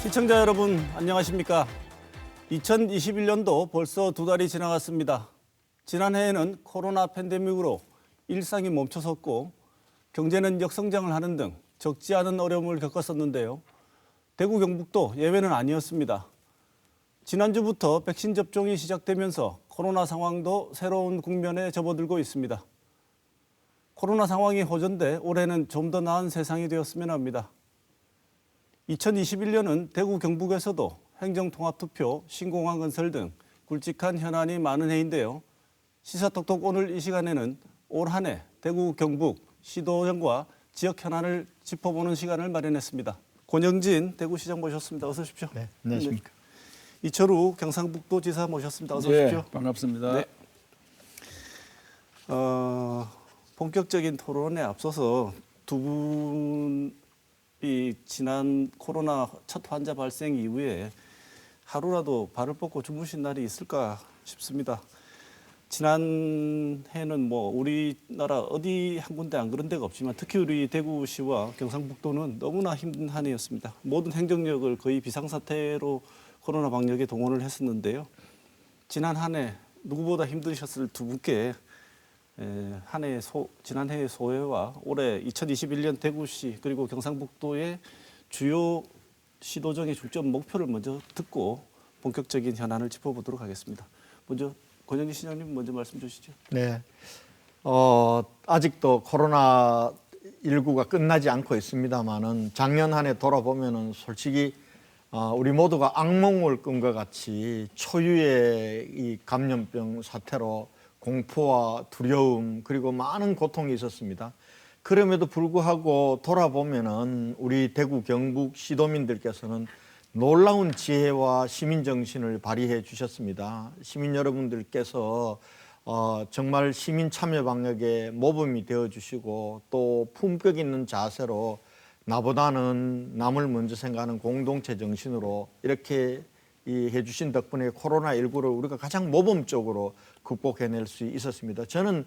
시청자 여러분 안녕하십니까? 2021년도 벌써 두 달이 지나갔습니다. 지난해에는 코로나 팬데믹으로 일상이 멈춰섰고 경제는 역성장을 하는 등 적지 않은 어려움을 겪었었는데요. 대구 경북도 예외는 아니었습니다. 지난주부터 백신 접종이 시작되면서 코로나 상황도 새로운 국면에 접어들고 있습니다. 코로나 상황이 호전돼 올해는 좀 더 나은 세상이 되었으면 합니다. 2021년은 대구 경북에서도 행정통합투표, 신공항 건설 등 굵직한 현안이 많은 해인데요. 시사톡톡 오늘 이 시간에는 올 한 해 대구 경북 시도정과 지역 현안을 짚어보는 시간을 마련했습니다. 권영진 대구시장 모셨습니다. 어서 오십시오. 네, 안녕하십니까. 이철우 경상북도지사 모셨습니다. 어서 네, 오십시오. 반갑습니다. 네. 본격적인 토론에 앞서서 두 분이 지난 코로나 첫 환자 발생 이후에 하루라도 발을 뻗고 주무신 날이 있을까 싶습니다. 지난해는 뭐 우리나라 어디 한 군데 안 그런 데가 없지만 특히 우리 대구시와 경상북도는 너무나 힘든 한 해였습니다. 모든 행정력을 거의 비상사태로 코로나 방역에 동원을 했었는데요. 지난 한 해 누구보다 힘드셨을 두 분께 지난해의 소회와 올해 2021년 대구시 그리고 경상북도의 주요 시도정의 중점 목표를 먼저 듣고 본격적인 현안을 짚어보도록 하겠습니다. 먼저 권영기 시장님 먼저 말씀 주시죠. 네, 아직도 코로나19가 끝나지 않고 있습니다만은 작년 한 해 돌아보면은 솔직히 우리 모두가 악몽을 꾼 것 같이 초유의 이 감염병 사태로 공포와 두려움 그리고 많은 고통이 있었습니다. 그럼에도 불구하고 돌아보면은 우리 대구 경북 시도민들께서는 놀라운 지혜와 시민 정신을 발휘해 주셨습니다. 시민 여러분들께서 정말 시민 참여 방역에 모범이 되어 주시고 또 품격 있는 자세로 나보다는 남을 먼저 생각하는 공동체 정신으로 이렇게 해주신 덕분에 코로나19를 우리가 가장 모범적으로 극복해낼 수 있었습니다. 저는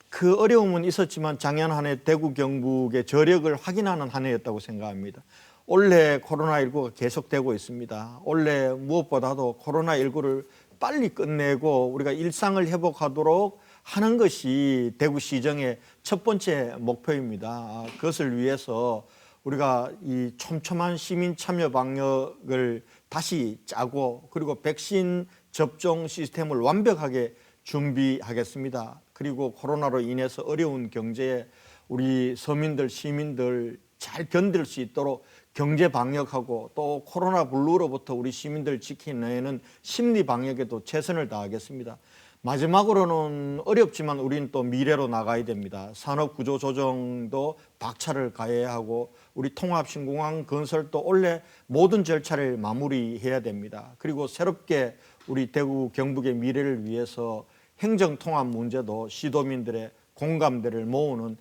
그 어려움은 있었지만 작년 한 해 대구 경북의 저력을 확인하는 한 해였다고 생각합니다. 올해 코로나19가 계속되고 있습니다. 올해 무엇보다도 코로나19를 빨리 끝내고 우리가 일상을 회복하도록 하는 것이 대구시정의 첫 번째 목표입니다. 그것을 위해서 우리가 이 촘촘한 시민 참여 방역을 다시 짜고 그리고 백신 접종 시스템을 완벽하게 준비하겠습니다. 그리고 코로나로 인해서 어려운 경제에 우리 서민들, 시민들 잘 견딜 수 있도록 경제 방역하고 또 코로나 블루로부터 우리 시민들 지키는 심리 방역에도 최선을 다하겠습니다. 마지막으로는 어렵지만 우리는 또 미래로 나가야 됩니다. 산업 구조 조정도 박차를 가해야 하고 우리 통합신공항 건설도 원래 모든 절차를 마무리해야 됩니다. 그리고 새롭게 우리 대구 경북의 미래를 위해서 행정통합 문제도 시도민들의 공감대를 모으는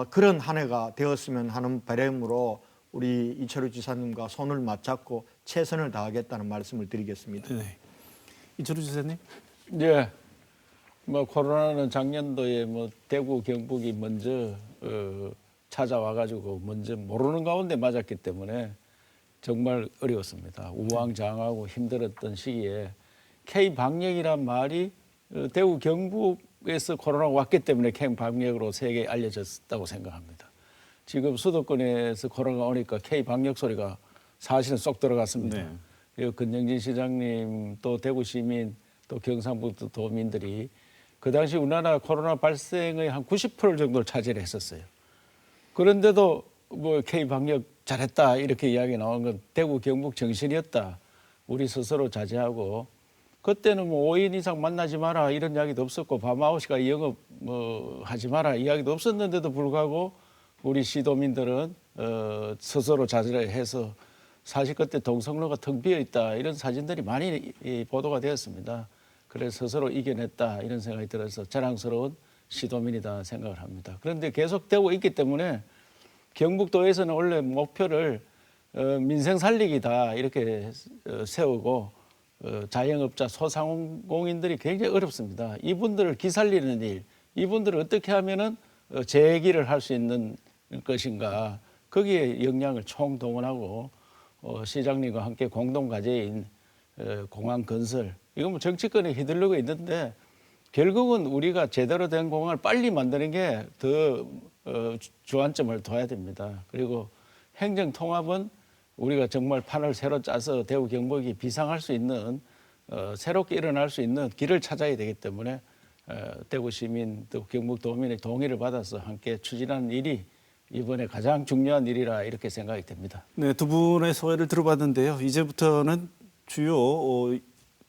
그런 한 해가 되었으면 하는 바람으로 우리 이철우 지사님과 손을 맞잡고 최선을 다하겠다는 말씀을 드리겠습니다. 네. 이철우 지사님. 네, 뭐 코로나는 작년도에 뭐 대구 경북이 먼저 찾아와가지고 먼저 모르는 가운데 맞았기 때문에 정말 어려웠습니다. 우왕좌왕하고 힘들었던 시기에 K 방역이란 말이 대구 경북에서 코로나가 왔기 때문에 K 방역으로 세계에 알려졌다고 생각합니다. 지금 수도권에서 코로나가 오니까 K 방역 소리가 사실은 쏙 들어갔습니다. 네. 그리고 권영진 시장님 또 대구 시민 또 경상북도 도민들이 그 당시 우리나라 코로나 발생의 한 90% 정도를 차지를 했었어요. 그런데도 뭐 K 방역 잘했다 이렇게 이야기 나온 건 대구 경북 정신이었다. 우리 스스로 자제하고 그때는 뭐 5인 이상 만나지 마라 이런 이야기도 없었고 밤 9시까지 영업 뭐 하지 마라 이야기도 없었는데도 불구하고 우리 시도민들은 스스로 자제를 해서 사실 그때 동성로가 텅 비어 있다 이런 사진들이 많이 보도가 되었습니다. 그래서 스스로 이겨냈다 이런 생각이 들어서 자랑스러운 시도민이다 생각을 합니다. 그런데 계속되고 있기 때문에 경북도에서는 원래 목표를 민생 살리기다 이렇게 세우고 자영업자 소상공인들이 굉장히 어렵습니다. 이분들을 기살리는 일, 이분들을 어떻게 하면은 재기를 할 수 있는 것인가 거기에 역량을 총동원하고 시장님과 함께 공동 과제인 공항 건설 이건 뭐 정치권에 휘둘리고 있는데 결국은 우리가 제대로 된 공항을 빨리 만드는 게 더 주안점을 둬야 됩니다. 그리고 행정 통합은 우리가 정말 판을 새로 짜서 대구 경북이 비상할 수 있는 새롭게 일어날 수 있는 길을 찾아야 되기 때문에 대구 시민 또 경북 도민의 동의를 받아서 함께 추진하는 일이 이번에 가장 중요한 일이라 이렇게 생각이 됩니다. 네, 두 분의 소회를 들어봤는데요. 이제부터는 주요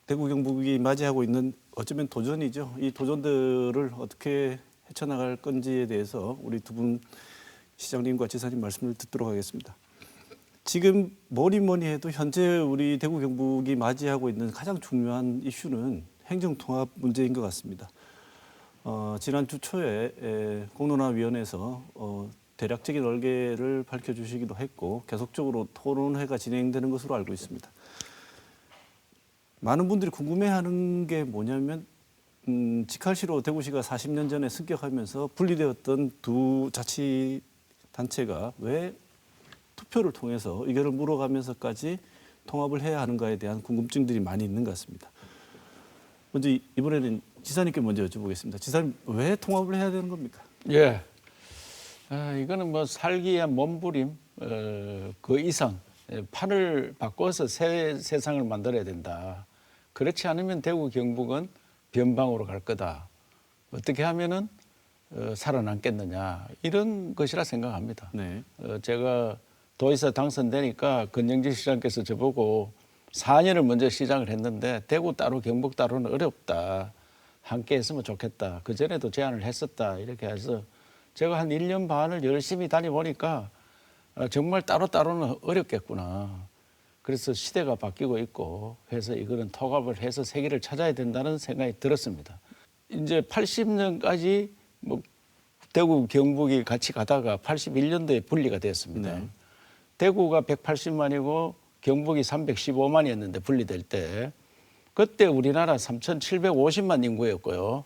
대구 경북이 맞이하고 있는 어쩌면 도전이죠. 이 도전들을 어떻게 헤쳐나갈 건지에 대해서 우리 두 분 시장님과 지사님 말씀을 듣도록 하겠습니다. 지금 뭐니 해도 현재 우리 대구 경북이 맞이하고 있는 가장 중요한 이슈는 행정통합 문제인 것 같습니다. 지난주 초에 공론화위원회에서 대략적인 얼개를 밝혀주시기도 했고 계속적으로 토론회가 진행되는 것으로 알고 있습니다. 많은 분들이 궁금해하는 게 뭐냐면 직할시로 대구시가 40년 전에 승격하면서 분리되었던 두 자치단체가 왜 투표를 통해서 의견을 물어가면서까지 통합을 해야 하는가에 대한 궁금증들이 많이 있는 것 같습니다. 먼저 이번에는 지사님께 먼저 여쭤보겠습니다. 지사님 왜 통합을 해야 되는 겁니까? 예, 이거는 뭐 살기 위한 몸부림 그 이상 판을 바꿔서 새 세상을 만들어야 된다. 그렇지 않으면 대구 경북은 변방으로 갈 거다. 어떻게 하면은 살아남겠느냐 이런 것이라 생각합니다. 네. 제가 도의사 당선되니까 권영진 시장께서 저보고 4년을 먼저 시장을 했는데 대구 따로 경북 따로는 어렵다. 함께 했으면 좋겠다. 그전에도 제안을 했었다. 이렇게 해서 제가 한 1년 반을 열심히 다녀보니까 정말 따로따로는 어렵겠구나. 그래서 시대가 바뀌고 있고 해서 이거는 통합을 해서 세계를 찾아야 된다는 생각이 들었습니다. 이제 80년까지 뭐 대구 경북이 같이 가다가 81년도에 분리가 됐습니다. 네. 대구가 180만이고 경북이 315만이었는데 분리될 때 그때 우리나라 3,750만 인구였고요.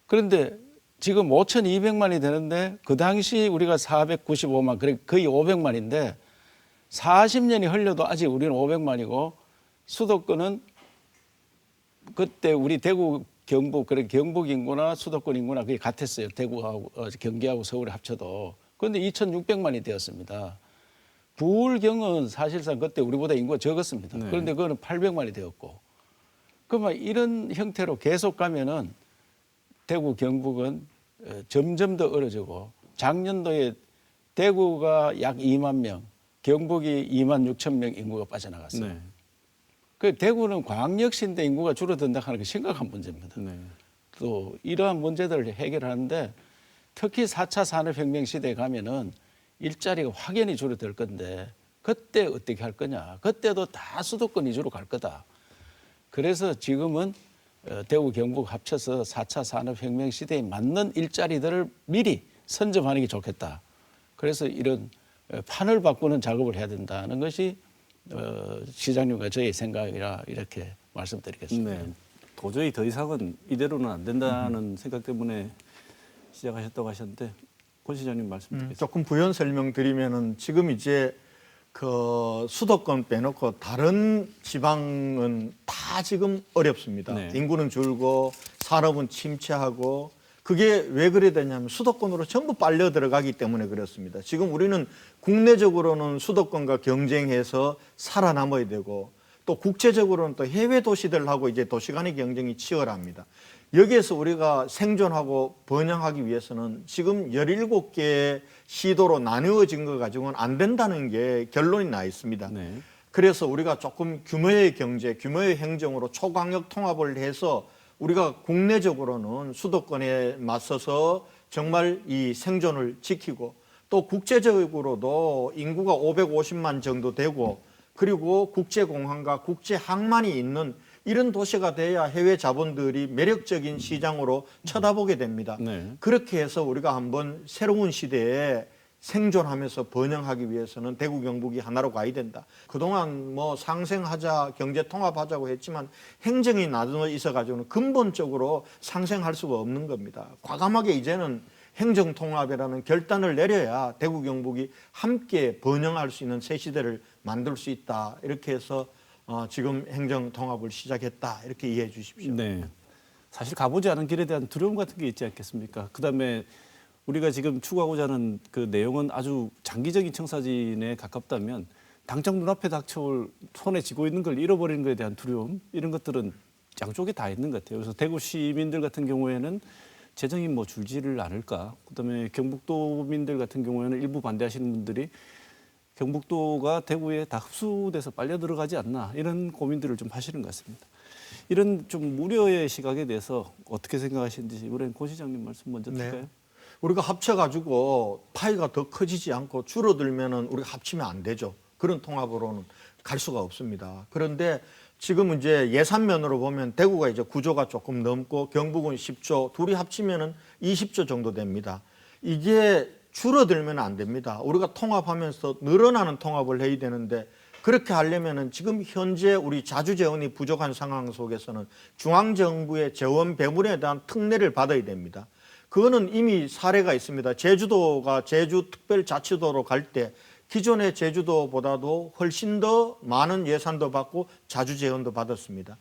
그런데 지금 5,200만이 되는데 그 당시 우리가 495만, 거의 500만인데 40년이 흘려도 아직 우리는 500만이고 수도권은 그때 우리 대구 경북, 경북 인구나 수도권 인구나 그게 같았어요. 대구하고 경기하고 서울이 합쳐도. 그런데 2,600만이 되었습니다. 부울경은 사실상 그때 우리보다 인구가 적었습니다. 네. 그런데 그거는 800만이 되었고. 그러면 이런 형태로 계속 가면은 대구 경북은 점점 더 어려지고 작년도에 대구가 약 2만 명, 경북이 2만 6천 명 인구가 빠져나갔어요. 네. 그 대구는 광역시인데 인구가 줄어든다 하는 게 심각한 문제입니다. 네. 또 이러한 문제들을 해결하는데 특히 4차 산업혁명 시대에 가면은 일자리가 확연히 줄어들 건데 그때 어떻게 할 거냐. 그때도 다 수도권 위주로 갈 거다. 그래서 지금은 대구 경북 합쳐서 4차 산업혁명 시대에 맞는 일자리들을 미리 선점하는 게 좋겠다. 그래서 이런 판을 바꾸는 작업을 해야 된다는 것이 시장님과 저의 생각이라 이렇게 말씀드리겠습니다. 네. 도저히 더 이상은 이대로는 안 된다는 생각 때문에 시작하셨다고 하셨는데 권 시장님 말씀 듣겠습니다. 조금 부연 설명드리면은 지금 이제 그 수도권 빼놓고 다른 지방은 다 지금 어렵습니다. 네. 인구는 줄고 산업은 침체하고 그게 왜 그래 되냐면 수도권으로 전부 빨려 들어가기 때문에 그렇습니다. 지금 우리는 국내적으로는 수도권과 경쟁해서 살아남아야 되고 또 국제적으로는 또 해외 도시들하고 이제 도시 간의 경쟁이 치열합니다. 여기에서 우리가 생존하고 번영하기 위해서는 지금 17개의 시도로 나누어진 거 가지고는 안 된다는 게 결론이 나 있습니다. 네. 그래서 우리가 조금 규모의 경제, 규모의 행정으로 초광역 통합을 해서 우리가 국내적으로는 수도권에 맞서서 정말 이 생존을 지키고 또 국제적으로도 인구가 550만 정도 되고 그리고 국제공항과 국제항만이 있는 이런 도시가 돼야 해외 자본들이 매력적인 시장으로 쳐다보게 됩니다. 네. 그렇게 해서 우리가 한번 새로운 시대에 생존하면서 번영하기 위해서는 대구 경북이 하나로 가야 된다. 그동안 뭐 상생하자, 경제 통합하자고 했지만 행정이 나눠 있어 가지고는 근본적으로 상생할 수가 없는 겁니다. 과감하게 이제는 행정통합이라는 결단을 내려야 대구 경북이 함께 번영할 수 있는 새 시대를 만들 수 있다. 이렇게 해서 지금 행정통합을 시작했다. 이렇게 이해해 주십시오. 네. 사실 가보지 않은 길에 대한 두려움 같은 게 있지 않겠습니까? 그다음에 우리가 지금 추구하고자 하는 그 내용은 아주 장기적인 청사진에 가깝다면 당장 눈앞에 닥쳐올 손에 쥐고 있는 걸 잃어버리는 것에 대한 두려움 이런 것들은 양쪽에 다 있는 것 같아요. 그래서 대구 시민들 같은 경우에는 재정이 뭐 줄지를 않을까. 그다음에 경북도민들 같은 경우에는 일부 반대하시는 분들이 경북도가 대구에 다 흡수돼서 빨려 들어가지 않나 이런 고민들을 좀 하시는 것 같습니다. 이런 좀 우려의 시각에 대해서 어떻게 생각하시는지 이번엔 고 시장님 말씀 먼저 드릴까요? 네. 우리가 합쳐가지고 파이가 더 커지지 않고 줄어들면은 우리가 합치면 안 되죠. 그런 통합으로는 갈 수가 없습니다. 그런데 지금 이제 예산면으로 보면 대구가 이제 9조가 조금 넘고 경북은 10조, 둘이 합치면은 20조 정도 됩니다. 이게 줄어들면 안 됩니다. 우리가 통합하면서 늘어나는 통합을 해야 되는데 그렇게 하려면은 지금 현재 우리 자주 재원이 부족한 상황 속에서는 중앙정부의 재원 배분에 대한 특례를 받아야 됩니다. 그거는 이미 사례가 있습니다. 제주도가 제주특별자치도로 갈 때 기존의 제주도보다도 훨씬 더 많은 예산도 받고 자주 재원도 받았습니다.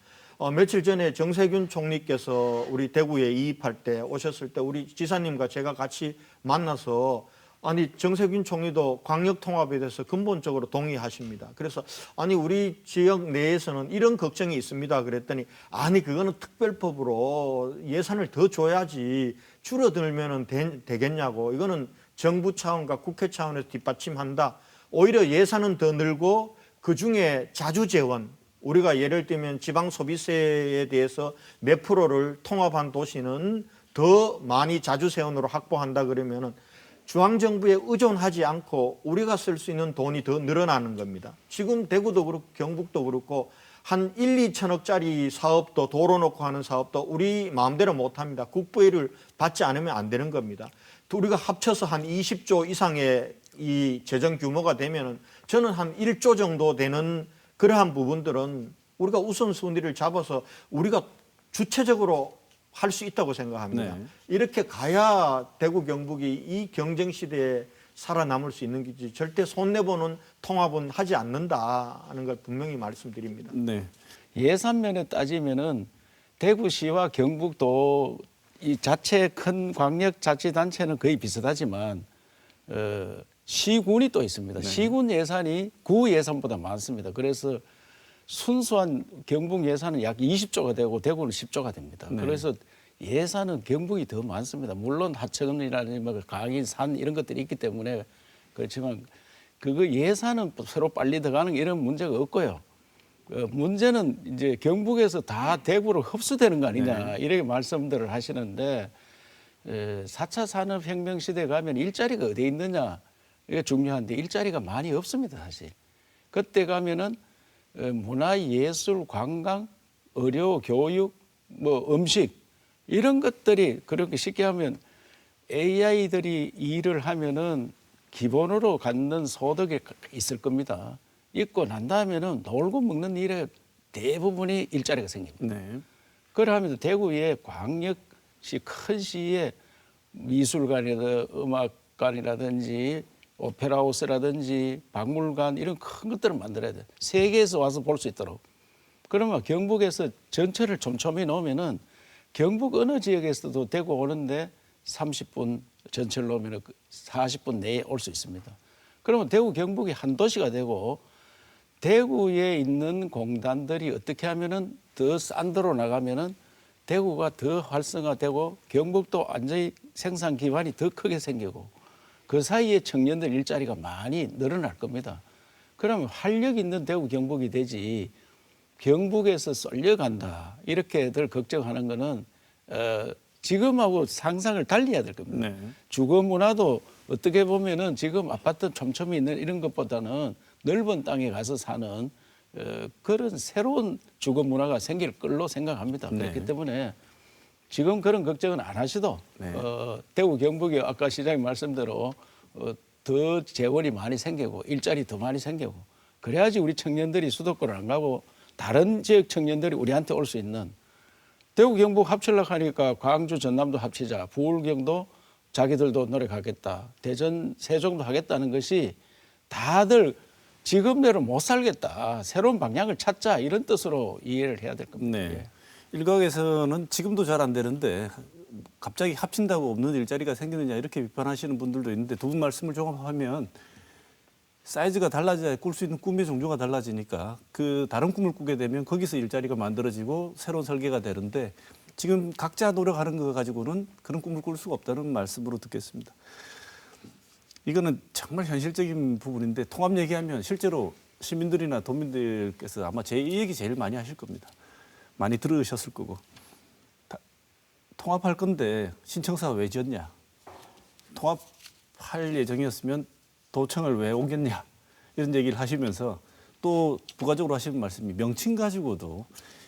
며칠 전에 정세균 총리께서 우리 대구에 이입할 때 오셨을 때 우리 지사님과 제가 같이 만나서 아니 정세균 총리도 광역 통합에 대해서 근본적으로 동의하십니다. 그래서 아니 우리 지역 내에서는 이런 걱정이 있습니다. 그랬더니 아니 그거는 특별법으로 예산을 더 줘야지 줄어들면은 되겠냐고 이거는 정부 차원과 국회 차원에서 뒷받침한다. 오히려 예산은 더 늘고 그중에 자주 재원 우리가 예를 들면 지방 소비세에 대해서 몇 프로를 통합한 도시는 더 많이 자주 재원으로 확보한다 그러면은 중앙정부에 의존하지 않고 우리가 쓸 수 있는 돈이 더 늘어나는 겁니다. 지금 대구도 그렇고 경북도 그렇고 한 1, 2천억짜리 사업도 도로 놓고 하는 사업도 우리 마음대로 못합니다. 국부의를 받지 않으면 안 되는 겁니다. 우리가 합쳐서 한 20조 이상의 이 재정 규모가 되면은 저는 한 1조 정도 되는 그러한 부분들은 우리가 우선순위를 잡아서 우리가 주체적으로 할 수 있다고 생각합니다. 네. 이렇게 가야 대구 경북이 이 경쟁 시대에 살아남을 수 있는 거지 절대 손내보는 통합은 하지 않는다 하는 걸 분명히 말씀드립니다. 네. 예산면에 따지면은 대구시와 경북도 이 자체 큰 광역자치단체는 거의 비슷하지만 시군이 또 있습니다. 네. 시군 예산이 구 예산보다 많습니다. 그래서 순수한 경북 예산은 약 20조가 되고 대구는 10조가 됩니다. 네. 그래서 예산은 경북이 더 많습니다. 물론 하천이라든지 뭐 강인, 산 이런 것들이 있기 때문에 그렇지만 그거 예산은 새로 빨리 들어가는 이런 문제가 없고요. 문제는 이제 경북에서 다 대구로 흡수되는 거 아니냐 이렇게 말씀들을 하시는데 4차 산업혁명 시대에 가면 일자리가 어디에 있느냐 이게 중요한데 일자리가 많이 없습니다 사실. 그때 가면은 문화, 예술, 관광, 의료, 교육, 뭐 음식 이런 것들이 그렇게 쉽게 하면 AI들이 일을 하면은 기본으로 갖는 소득이 있을 겁니다. 있고 난 다음에는 놀고 먹는 일에 대부분이 일자리가 생깁니다. 네. 그러하면서 대구의 광역시 큰 시에 미술관이라든지 음악관이라든지 오페라하우스라든지 박물관 이런 큰 것들을 만들어야 돼요. 세계에서 와서 볼 수 있도록. 그러면 경북에서 전철을 촘촘히 놓으면은 경북 어느 지역에서도 대구 오는데 30분 전철 놓으면 40분 내에 올 수 있습니다. 그러면 대구 경북이 한 도시가 되고 대구에 있는 공단들이 어떻게 하면은 더 싼 데로 나가면은 대구가 더 활성화되고 경북도 완전히 생산 기반이 더 크게 생기고 그 사이에 청년들 일자리가 많이 늘어날 겁니다. 그러면 활력 있는 대구 경북이 되지 경북에서 쏠려간다 이렇게들 걱정하는 거는 지금하고 상상을 달리해야 될 겁니다. 네. 주거 문화도 어떻게 보면은 지금 아파트 촘촘히 있는 이런 것보다는 넓은 땅에 가서 사는 그런 새로운 주거 문화가 생길 걸로 생각합니다. 네. 그렇기 때문에 지금 그런 걱정은 안 하셔도 네. 대구 경북이 아까 시장님 말씀대로 더 재원이 많이 생기고 일자리 더 많이 생기고 그래야지 우리 청년들이 수도권을 안 가고 다른 지역 청년들이 우리한테 올 수 있는 대구 경북 합치려고 하니까 광주 전남도 합치자 부울경도 자기들도 노력하겠다. 대전, 세종도 하겠다는 것이 다들 지금대로 못 살겠다. 새로운 방향을 찾자. 이런 뜻으로 이해를 해야 될 겁니다. 네. 예. 일각에서는 지금도 잘 안 되는데 갑자기 합친다고 없는 일자리가 생기느냐 이렇게 비판하시는 분들도 있는데 두 분 말씀을 종합하면 사이즈가 달라져야 꿀 수 있는 꿈의 종류가 달라지니까 그 다른 꿈을 꾸게 되면 거기서 일자리가 만들어지고 새로운 설계가 되는데 지금 각자 노력하는 거 가지고는 그런 꿈을 꿀 수가 없다는 말씀으로 듣겠습니다. 이거는 정말 현실적인 부분인데 통합 얘기하면 실제로 시민들이나 도민들께서 아마 제 이 얘기 제일 많이 하실 겁니다. 많이 들으셨을 거고. 통합할 건데 신청서 왜 지었냐. 통합할 예정이었으면 도청을 왜 옮겼냐. 이런 얘기를 하시면서 또 부가적으로 하시는 말씀이 명칭 가지고도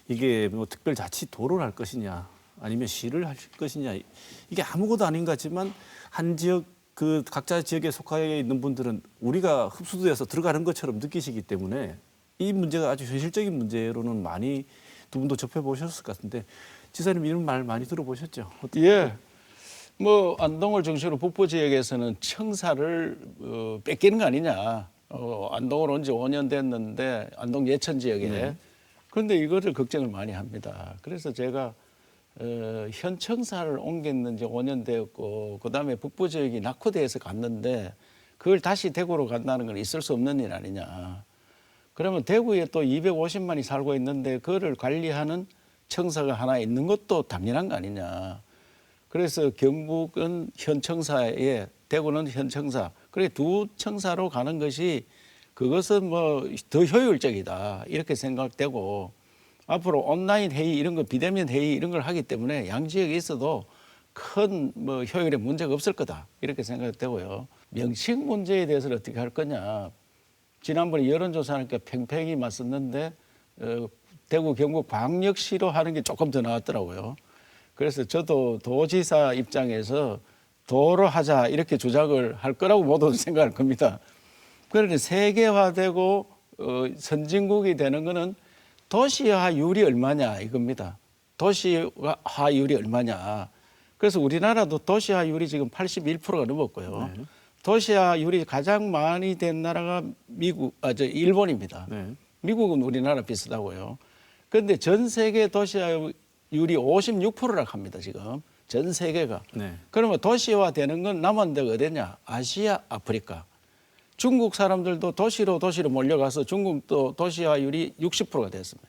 이게 뭐 특별자치도를 할 것이냐 아니면 시를 할 것이냐 이게 아무것도 아닌 것 같지만 한 지역 그 각자 지역에 속하여 있는 분들은 우리가 흡수돼서 들어가는 것처럼 느끼시기 때문에 이 문제가 아주 현실적인 문제로는 많이 두 분도 접해보셨을 것 같은데 지사님 이런 말 많이 들어보셨죠? 예. 뭐 안동을 중심으로 북부 지역에서는 청사를 뺏기는 거 아니냐. 안동을 온 지 5년 됐는데 안동 예천 지역에. 네. 그런데 이거를 걱정을 많이 합니다. 그래서 제가 현 청사를 옮겼는지 5년 되었고 그다음에 북부 지역이 낙후돼서 갔는데 그걸 다시 대구로 간다는 건 있을 수 없는 일 아니냐. 그러면 대구에 또 250만이 살고 있는데 그거를 관리하는 청사가 하나 있는 것도 당연한 거 아니냐. 그래서 경북은 현 청사에 대구는 현 청사. 그래 두 청사로 가는 것이 그것은 뭐 더 효율적이다. 이렇게 생각되고 앞으로 온라인 회의 이런 거 비대면 회의 이런 걸 하기 때문에 양 지역에 있어도 큰 뭐 효율에 문제가 없을 거다. 이렇게 생각되고요. 명칭 문제에 대해서는 어떻게 할 거냐. 지난번에 여론조사하니까 팽팽히 맞섰는데 대구 경북 광역시로 하는 게 조금 더 나왔더라고요. 그래서 저도 도지사 입장에서 도로 하자 이렇게 주장을 할 거라고 모두 생각할 겁니다. 그런데 세계화되고 선진국이 되는 거는 도시화율이 얼마냐 이겁니다. 도시화율이 얼마냐. 그래서 우리나라도 도시화율이 지금 81%가 넘었고요. 네. 도시화율이 가장 많이 된 나라가 일본입니다. 네. 미국은 우리나라 비슷하고요. 그런데 전 세계 도시화율이 56%라고 합니다. 지금 전 세계가. 네. 그러면 도시화되는 건 남은 데가 어디냐? 아시아, 아프리카. 중국 사람들도 도시로 몰려가서 중국도 도시화율이 60%가 됐습니다.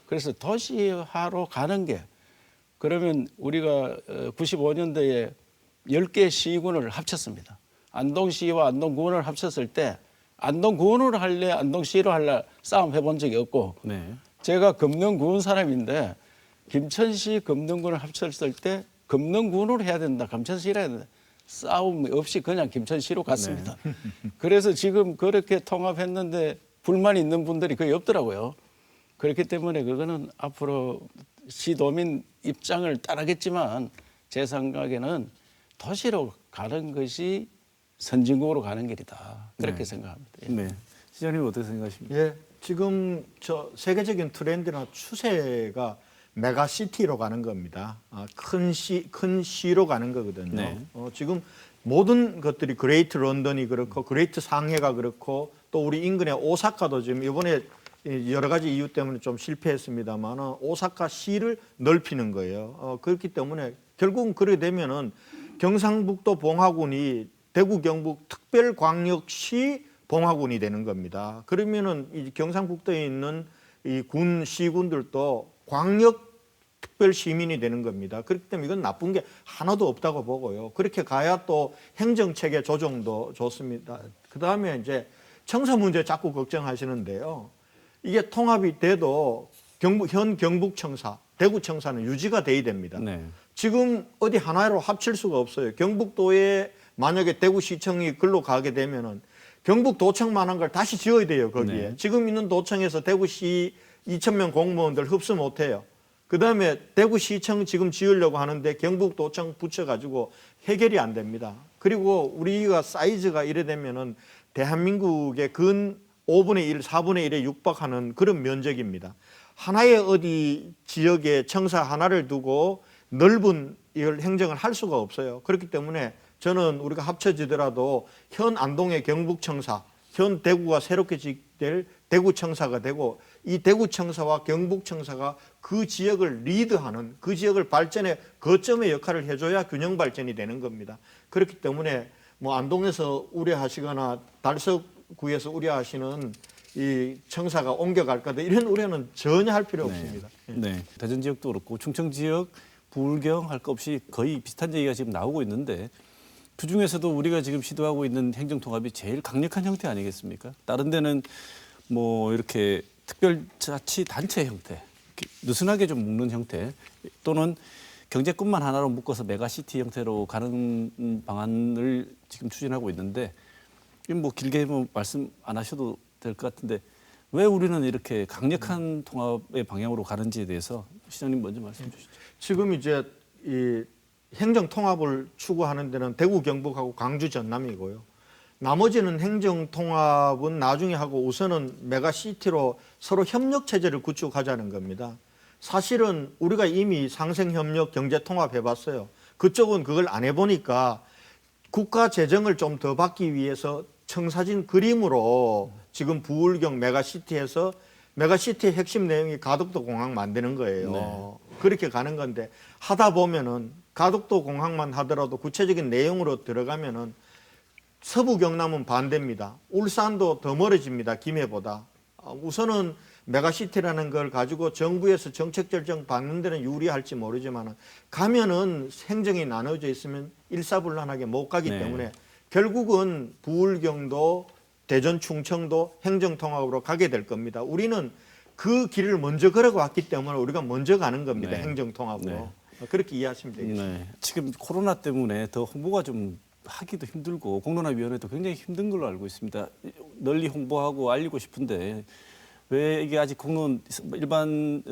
그래서 도시화로 가는 게 그러면 우리가 95년도에 10개 시군을 합쳤습니다. 안동시와 안동군을 합쳤을 때 안동군으로 할래 안동시로 할래 싸움 해본 적이 없고 네. 제가 금능군 사람인데 김천시 금능군을 합쳤을 때 금능군으로 해야 된다. 감천시로 해야 된다. 싸움 없이 그냥 김천시로 갔습니다. 네. 그래서 지금 그렇게 통합했는데 불만 있는 분들이 거의 없더라고요. 그렇기 때문에 그거는 앞으로 시도민 입장을 따르겠지만 제 생각에는 도시로 가는 것이 선진국으로 가는 길이다. 그렇게 네. 생각합니다. 예. 네. 시장님 어떻게 생각하십니까? 예, 지금 저 세계적인 트렌드나 추세가 메가시티로 가는 겁니다. 큰 시로 가는 거거든요. 네. 지금 모든 것들이 그레이트 런던이 그렇고 그레이트 상해가 그렇고 또 우리 인근의 오사카도 지금 이번에 여러 가지 이유 때문에 좀 실패했습니다만 오사카 시를 넓히는 거예요. 그렇기 때문에 결국은 그렇게 되면은 경상북도 봉화군이 대구 경북 특별광역시 봉화군이 되는 겁니다. 그러면은 이 경상북도에 있는 이 군 시군들도 광역 특별 시민이 되는 겁니다. 그렇기 때문에 이건 나쁜 게 하나도 없다고 보고요. 그렇게 가야 또 행정 체계 조정도 좋습니다. 그다음에 이제 청사 문제 자꾸 걱정하시는데요. 이게 통합이 돼도 현 경북 청사, 대구 청사는 유지가 돼야 됩니다. 네. 지금 어디 하나로 합칠 수가 없어요. 경북도에 만약에 대구시청이 글로 가게 되면은 경북도청만한 걸 다시 지어야 돼요, 거기에. 네. 지금 있는 도청에서 대구시 2,000명 공무원들 흡수 못 해요. 그다음에 대구시청 지금 지으려고 하는데 경북도청 붙여가지고 해결이 안 됩니다. 그리고 우리가 사이즈가 이래 되면은 대한민국의 근 5분의 1, 4분의 1에 육박하는 그런 면적입니다. 하나의 어디 지역에 청사 하나를 두고 넓은 이걸 행정을 할 수가 없어요. 그렇기 때문에 저는 우리가 합쳐지더라도 현 안동의 경북청사, 현 대구가 새롭게 지될 대구청사가 되고 이 대구청사와 경북청사가 그 지역을 리드하는 그 지역을 발전의 거점의 역할을 해줘야 균형 발전이 되는 겁니다. 그렇기 때문에 뭐 안동에서 우려하시거나 달서구에서 우려하시는 이 청사가 옮겨갈 거다 이런 우려는 전혀 할 필요 없습니다. 네. 대전 지역도 그렇고 충청 지역 부울경 할 것 없이 거의 비슷한 얘기가 지금 나오고 있는데 그중에서도 우리가 지금 시도하고 있는 행정통합이 제일 강력한 형태 아니겠습니까? 다른 데는 뭐 이렇게 특별자치단체 형태, 이렇게 느슨하게 좀 묶는 형태 또는 경제권만 하나로 묶어서 메가시티 형태로 가는 방안을 지금 추진하고 있는데 뭐 길게 뭐 말씀 안 하셔도 될 것 같은데 왜 우리는 이렇게 강력한 통합의 방향으로 가는지에 대해서 시장님 먼저 말씀해 주시죠. 지금 이제 이 행정 통합을 추구하는 데는 대구, 경북하고 광주, 전남이고요. 나머지는 행정 통합은 나중에 하고 우선은 메가시티로 서로 협력 체제를 구축하자는 겁니다. 사실은 우리가 이미 상생협력 경제통합 해봤어요. 그쪽은 그걸 안 해보니까 국가 재정을 좀 더 받기 위해서 청사진 그림으로 지금 부울경 메가시티에서 메가시티의 핵심 내용이 가덕도 공항 만드는 거예요. 네. 그렇게 가는 건데 하다 보면은 가덕도 공항만 하더라도 구체적인 내용으로 들어가면은 서부 경남은 반대입니다. 울산도 더 멀어집니다. 김해보다. 우선은 메가시티라는 걸 가지고 정부에서 정책 결정 받는 데는 유리할지 모르지만 가면은 행정이 나눠져 있으면 일사불란하게 못 가기 네. 때문에 결국은 부울경도 대전 충청도 행정통합으로 가게 될 겁니다. 우리는 그 길을 먼저 걸어왔기 때문에 우리가 먼저 가는 겁니다. 네. 행정통합으로. 네. 그렇게 이해하시면 되겠습니다. 네. 지금 코로나 때문에 더 홍보가 좀 하기도 힘들고 공론화위원회도 굉장히 힘든 걸로 알고 있습니다. 널리 홍보하고 알리고 싶은데 왜 이게 아직 공론 일반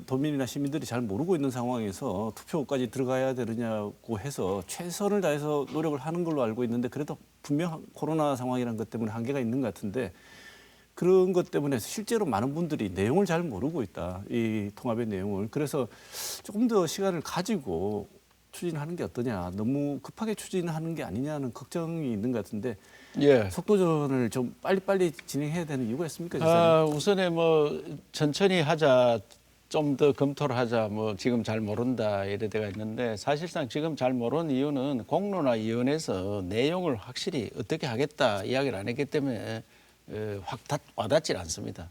도민이나 시민들이 잘 모르고 있는 상황에서 투표까지 들어가야 되느냐고 해서 최선을 다해서 노력을 하는 걸로 알고 있는데 그래도 분명 코로나 상황이라는 것 때문에 한계가 있는 것 같은데 그런 것 때문에 실제로 많은 분들이 내용을 잘 모르고 있다. 이 통합의 내용을. 그래서 조금 더 시간을 가지고 추진하는 게 어떠냐. 너무 급하게 추진하는 게 아니냐는 걱정이 있는 것 같은데 예. 속도전을 좀 빨리빨리 진행해야 되는 이유가 있습니까? 지사님? 우선에 뭐 천천히 하자, 좀 더 검토를 하자, 뭐 지금 잘 모른다 이래 데가 있는데 사실상 지금 잘 모르는 이유는 공론화위원회에서 내용을 확실히 어떻게 하겠다 이야기를 안 했기 때문에 확 와닿질 않습니다.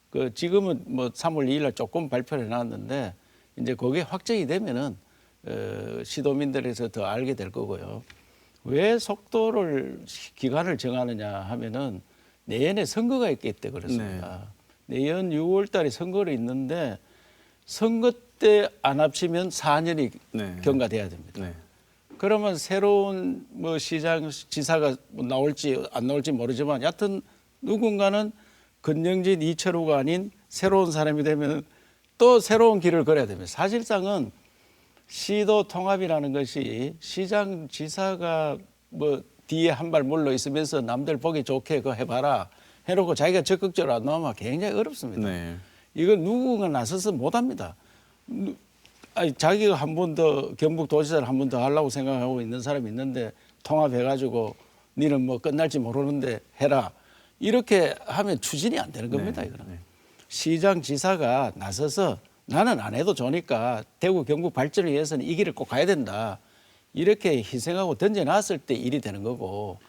그 지금은 뭐 3월 2일 날 조금 발표를 해놨는데 이제 그게 확정이 되면은 시도민들에서 더 알게 될 거고요. 왜 속도를 기간을 정하느냐 하면은 내년에 선거가 있기 때문에 그렇습니다. 내년 6월 달에 선거를 있는데 선거 때 안 합치면 4년이 네. 경과돼야 됩니다. 네. 그러면 새로운 뭐 시장 지사가 뭐 나올지 안 나올지 모르지만 여하튼 누군가는 권영진 이철우가 아닌 새로운 사람이 되면 또 새로운 길을 걸어야 됩니다. 사실상은 시도 통합이라는 것이 시장 지사가 뭐 뒤에 한 발 물러 있으면서 남들 보기 좋게 그거 해봐라 해놓고 자기가 적극적으로 안 나오면 굉장히 어렵습니다. 네. 이건 누군가 나서서 못합니다. 아니, 자기가 한 번 더 경북도지사를 한 번 더 하려고 생각하고 있는 사람이 있는데 통합해가지고 니는 뭐 끝날지 모르는데 해라. 이렇게 하면 추진이 안 되는 겁니다. 네. 이거는. 네. 시장 지사가 나서서 나는 안 해도 좋으니까 대구 경북 발전을 위해서는 이 길을 꼭 가야 된다. 이렇게 희생하고 던져놨을 때 일이 되는 거고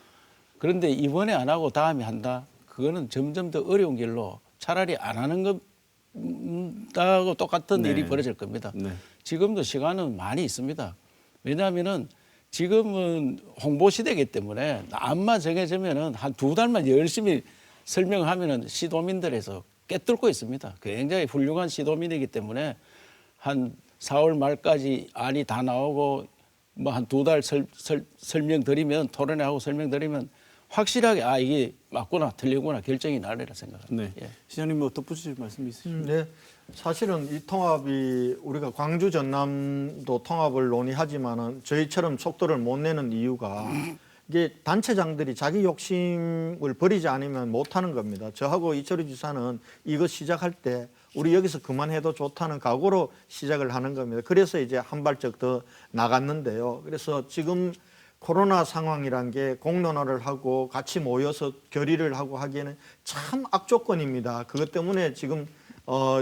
그런데 이번에 안 하고 다음에 한다. 그거는 점점 더 어려운 길로 차라리 안 하는 것하고 똑같은 네. 일이 벌어질 겁니다. 네. 지금도 시간은 많이 있습니다. 왜냐하면은 지금은 홍보 시대이기 때문에 암만 정해지면은 한 2달만 열심히 설명하면은 시도민들에서 꿰뚫고 있습니다. 굉장히 훌륭한 시도민이기 때문에 한 4월 말까지 안이 다 나오고 뭐 한 2달 설명드리면 토론회하고 설명드리면 확실하게 아 이게 맞구나 틀리구나 결정이 나리라 생각합니다. 네. 예. 시장님 뭐 덧붙이실 말씀이 있으십니까? 네. 사실은 이 통합이 우리가 광주 전남도 통합을 논의하지만은 저희처럼 속도를 못 내는 이유가 이게 단체장들이 자기 욕심을 버리지 않으면 못 하는 겁니다. 저하고 이철우 지사는 이거 시작할 때 우리 여기서 그만해도 좋다는 각오로 시작을 하는 겁니다. 그래서 이제 한 발짝 더 나갔는데요. 그래서 지금 코로나 상황이란 게 공론화를 하고 같이 모여서 결의를 하고 하기에는 참 악조건입니다. 그것 때문에 지금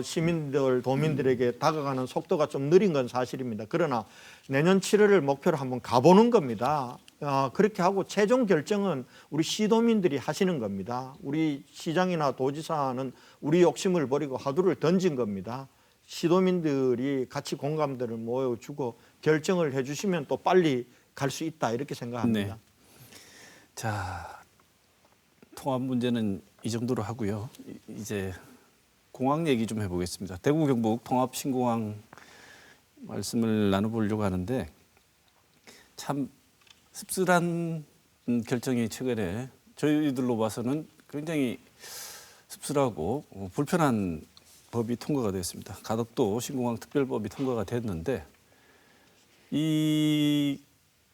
시민들, 도민들에게 다가가는 속도가 좀 느린 건 사실입니다. 그러나 내년 7월을 목표로 한번 가보는 겁니다. 그렇게 하고 최종 결정은 우리 시도민들이 하시는 겁니다. 우리 시장이나 도지사는 우리 욕심을 버리고 화두를 던진 겁니다. 시도민들이 같이 공감대를 모여주고 결정을 해주시면 또 빨리 갈 수 있다 이렇게 생각합니다. 네. 자, 통합 문제는 이 정도로 하고요. 이제 공항 얘기 좀 해보겠습니다. 대구 경북 통합 신공항 말씀을 나눠보려고 하는데 참 씁쓸한 결정이 최근에 저희들로 봐서는 굉장히 씁쓸하고 불편한 법이 통과가 됐습니다. 가덕도 신공항 특별법이 통과가 됐는데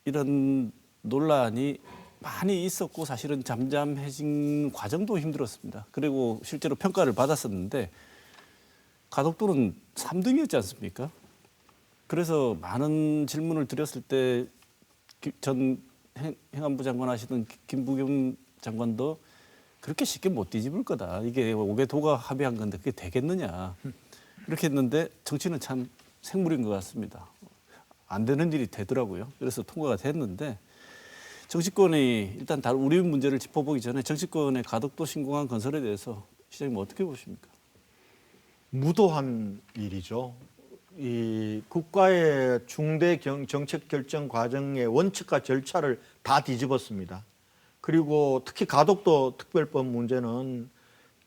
이런 논란이 많이 있었고 사실은 잠잠해진 과정도 힘들었습니다. 그리고 실제로 평가를 받았었는데 가덕도는 3등이었지 않습니까? 그래서 많은 질문을 드렸을 때 전 행안부 장관 하시던 김부겸 장관도 그렇게 쉽게 못 뒤집을 거다. 이게 5개 도가 합의한 건데 그게 되겠느냐. 그렇게 했는데 정치는 참 생물인 것 같습니다. 안 되는 일이 되더라고요. 그래서 통과가 됐는데 정치권이 일단 우리 문제를 짚어보기 전에 정치권의 가덕도 신공항 건설에 대해서 시장님 어떻게 보십니까? 무도한 일이죠. 이 국가의 중대 정책 결정 과정의 원칙과 절차를 다 뒤집었습니다. 그리고 특히 가덕도 특별법 문제는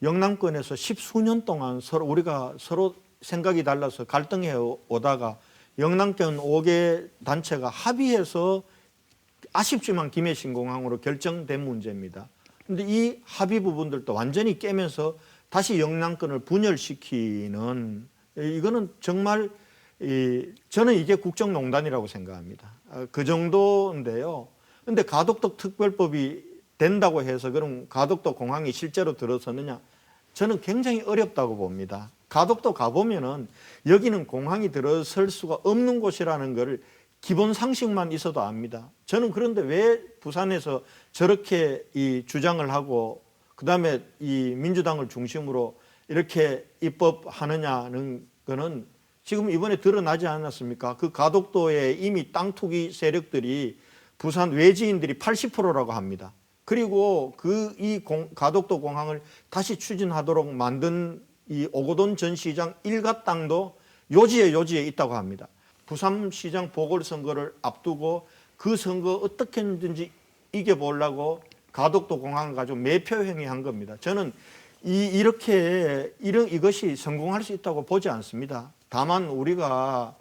영남권에서 10수년 동안 우리가 서로 생각이 달라서 갈등해 오다가 영남권 5개 단체가 합의해서 아쉽지만 김해신공항으로 결정된 문제입니다. 그런데 이 합의 부분들도 완전히 깨면서 다시 영남권을 분열시키는 이거는 정말 저는 이게 국정농단이라고 생각합니다. 그 정도인데요. 그런데 가덕도 특별법이 된다고 해서 그럼 가덕도 공항이 실제로 들어서느냐? 저는 굉장히 어렵다고 봅니다. 가덕도 가보면은 여기는 공항이 들어설 수가 없는 곳이라는 것을 기본 상식만 있어도 압니다. 저는 그런데 왜 부산에서 저렇게 주장을 하고 그다음에 이 민주당을 중심으로 이렇게 입법하느냐는 거는 지금 이번에 드러나지 않았습니까? 그 가덕도에 이미 땅 투기 세력들이 부산 외지인들이 80%라고 합니다. 그리고 가덕도 공항을 다시 추진하도록 만든 이 오거돈 전 시장 일가 땅도 요지에 있다고 합니다. 부산시장 보궐선거를 앞두고 그 선거 어떻게든지 이겨보려고 가덕도 공항을 가지고 매표행위한 겁니다. 저는 이것이 성공할 수 있다고 보지 않습니다. 다만 우리가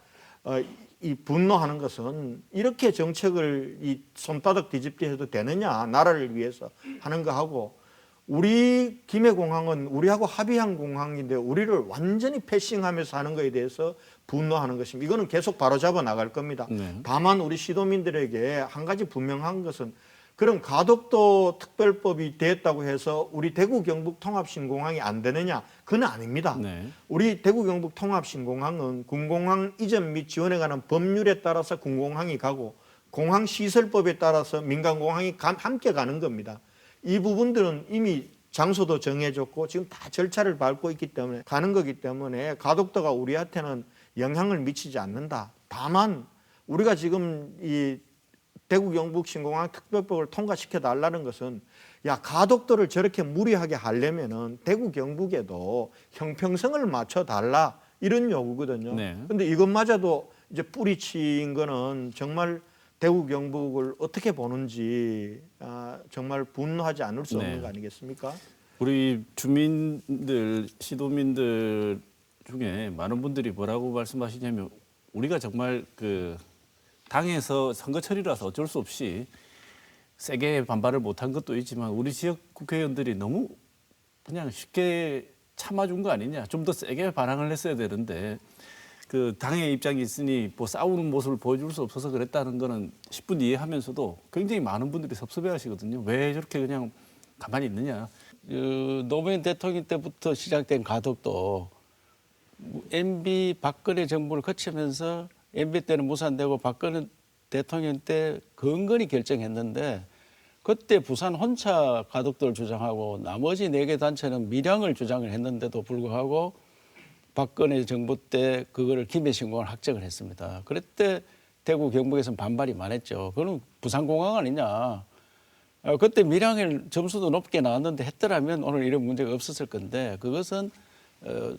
분노하는 것은 이렇게 정책을 손바닥 뒤집기 해도 되느냐, 나라를 위해서 하는 거 하고 우리 김해공항은 우리하고 합의한 공항인데 우리를 완전히 패싱하면서 하는 거에 대해서 분노하는 것입니다. 이거는 계속 바로잡아 나갈 겁니다. 네. 다만 우리 시도민들에게 한 가지 분명한 것은 그럼 가덕도 특별법이 됐다고 해서 우리 대구 경북 통합신공항이 안 되느냐? 그건 아닙니다. 네. 우리 대구 경북 통합신공항은 군공항 이전 및 지원에 관한 법률에 따라서 군공항이 가고 공항시설법에 따라서 민간공항이 함께 가는 겁니다. 이 부분들은 이미 장소도 정해졌고 지금 다 절차를 밟고 있기 때문에 가는 거기 때문에 가덕도가 우리한테는 영향을 미치지 않는다. 다만 우리가 지금 이 대구 경북 신공항 특별법을 통과시켜 달라는 것은 가덕도를 저렇게 무리하게 하려면은 대구 경북에도 형평성을 맞춰 달라 이런 요구거든요. 그런데 이것마저도 이제 뿌리친 거는 정말 대구 경북을 어떻게 보는지 정말 분노하지 않을 수 없는 거 아니겠습니까? 우리 주민들, 시도민들 중에 많은 분들이 뭐라고 말씀하시냐면 우리가 정말 당에서 선거철이라서 어쩔 수 없이 세게 반발을 못한 것도 있지만 우리 지역 국회의원들이 너무 그냥 쉽게 참아준 거 아니냐. 좀 더 세게 반항을 했어야 되는데 당의 입장이 있으니 싸우는 모습을 보여줄 수 없어서 그랬다는 거는 10분 이해하면서도 굉장히 많은 분들이 섭섭해하시거든요. 왜 저렇게 그냥 가만히 있느냐. 노무현 대통령 때부터 시작된 가덕도 MB 박근혜 정부를 거치면서 MB 때는 무산되고 박근혜 대통령 때 근근히 결정했는데 그때 부산 혼자 가덕도를 주장하고 나머지 4개 단체는 밀양을 주장을 했는데도 불구하고 박근혜 정부 때 그거를 김해신공항을 확정을 했습니다. 그때 대구 경북에서는 반발이 많았죠. 그건 부산공항 아니냐. 그때 밀양을 점수도 높게 나왔는데 했더라면 오늘 이런 문제가 없었을 건데 그것은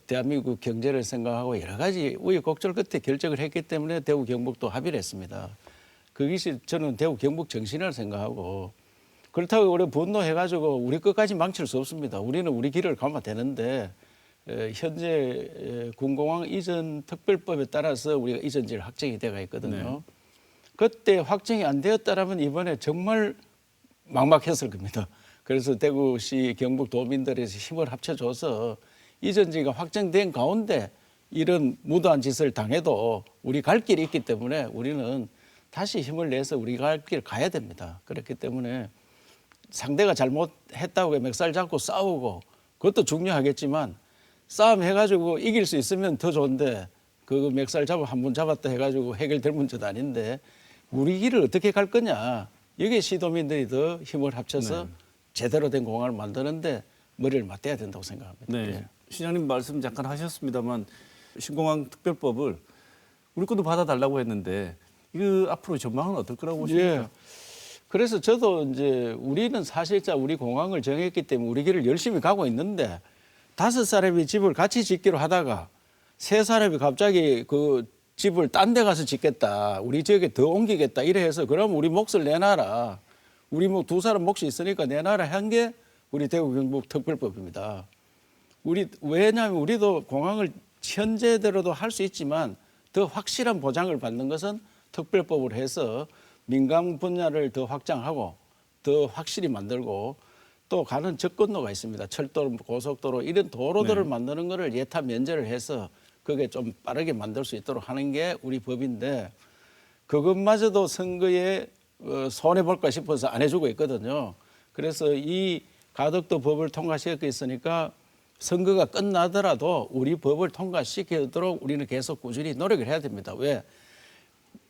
대한민국 경제를 생각하고 여러 가지 우여곡절 끝에 결정을 했기 때문에 대구 경북도 합의를 했습니다. 그것이 저는 대구 경북 정신이라고 생각하고 그렇다고 우리 분노해가지고 우리 끝까지 망칠 수 없습니다. 우리는 우리 길을 가면 되는데 현재 군공항 이전 특별법에 따라서 우리가 이전지를 확정이 돼가 있거든요. 그때 확정이 안 되었다라면 이번에 정말 막막했을 겁니다. 그래서 대구시 경북 도민들에서 힘을 합쳐줘서 이전지가 확정된 가운데 이런 무도한 짓을 당해도 우리 갈 길이 있기 때문에 우리는 다시 힘을 내서 우리 갈 길 가야 됩니다. 그렇기 때문에 상대가 잘못했다고 멱살 잡고 싸우고 그것도 중요하겠지만 싸움 해가지고 이길 수 있으면 더 좋은데 그 멱살 잡아 한 번 잡았다 해가지고 해결될 문제도 아닌데 우리 길을 어떻게 갈 거냐. 여기에 시도민들이 더 힘을 합쳐서 제대로 된 공항을 만드는데 머리를 맞대야 된다고 생각합니다. 네. 시장님 말씀 잠깐 하셨습니다만 신공항 특별법을 우리 것도 받아달라고 했는데 이거 앞으로 전망은 어떨 거라고 보십니까? 예. 그래서 저도 이제 우리는 사실상 우리 공항을 정했기 때문에 우리 길을 열심히 가고 있는데 5사람이 집을 같이 짓기로 하다가 3사람이 갑자기 그 집을 딴 데 가서 짓겠다. 우리 지역에 더 옮기겠다. 이래 해서 그럼 우리 몫을 내놔라. 우리 뭐 2사람 몫이 있으니까 내놔라 한 게 우리 대구 경북 특별법입니다. 왜냐하면 우리도 공항을 현재대로도 할 수 있지만 더 확실한 보장을 받는 것은 특별법으로 해서 민간 분야를 더 확장하고 더 확실히 만들고 또 가는 접근로가 있습니다. 철도, 고속도로 이런 도로들을 만드는 거를 예타 면제를 해서 그게 좀 빠르게 만들 수 있도록 하는 게 우리 법인데 그것마저도 선거에 손해볼까 싶어서 안 해주고 있거든요. 그래서 이 가덕도 법을 통과시켰고 있으니까 선거가 끝나더라도 우리 법을 통과시키도록 우리는 계속 꾸준히 노력을 해야 됩니다. 왜?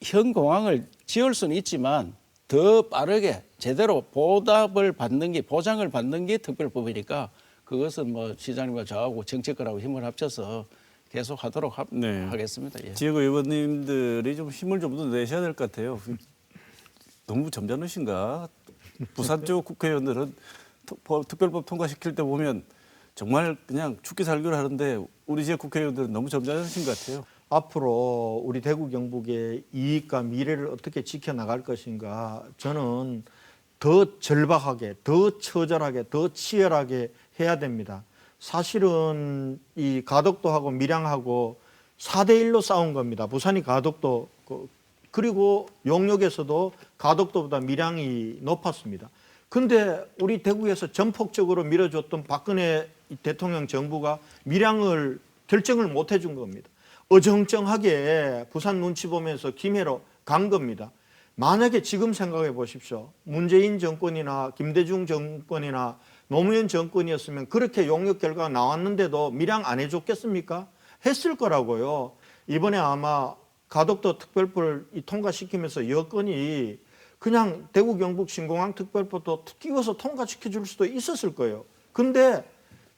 현 공항을 지을 수는 있지만 더 빠르게 제대로 보답을 받는 게 보장을 받는 게 특별법이니까 그것은 뭐 시장님과 저하고 정치권하고 힘을 합쳐서 계속 하도록 하겠습니다. 예. 지역 의원님들이 좀 힘을 좀 더 내셔야 될 것 같아요. 너무 점잖으신가? 부산 쪽 국회의원들은 특별법 통과시킬 때 보면 정말 그냥 죽기 살기로 하는데 우리 지역 국회의원들은 너무 점잖으신 것 같아요. 앞으로 우리 대구 경북의 이익과 미래를 어떻게 지켜나갈 것인가 저는 더 절박하게, 더 처절하게, 더 치열하게 해야 됩니다. 사실은 이 가덕도하고 밀양하고 4대1로 싸운 겁니다. 부산이 가덕도 그리고 용역에서도 가덕도보다 밀양이 높았습니다. 근데 우리 대구에서 전폭적으로 밀어줬던 박근혜 대통령 정부가 밀양을 결정을 못 해준 겁니다. 어정쩡하게 부산 눈치 보면서 김해로 간 겁니다. 만약에 지금 생각해 보십시오. 문재인 정권이나 김대중 정권이나 노무현 정권이었으면 그렇게 용역 결과가 나왔는데도 밀양 안 해줬겠습니까? 했을 거라고요. 이번에 아마 가덕도 특별법을 통과시키면서 여건이 그냥 대구 경북 신공항 특별법도 끼워서 통과시켜 줄 수도 있었을 거예요. 근데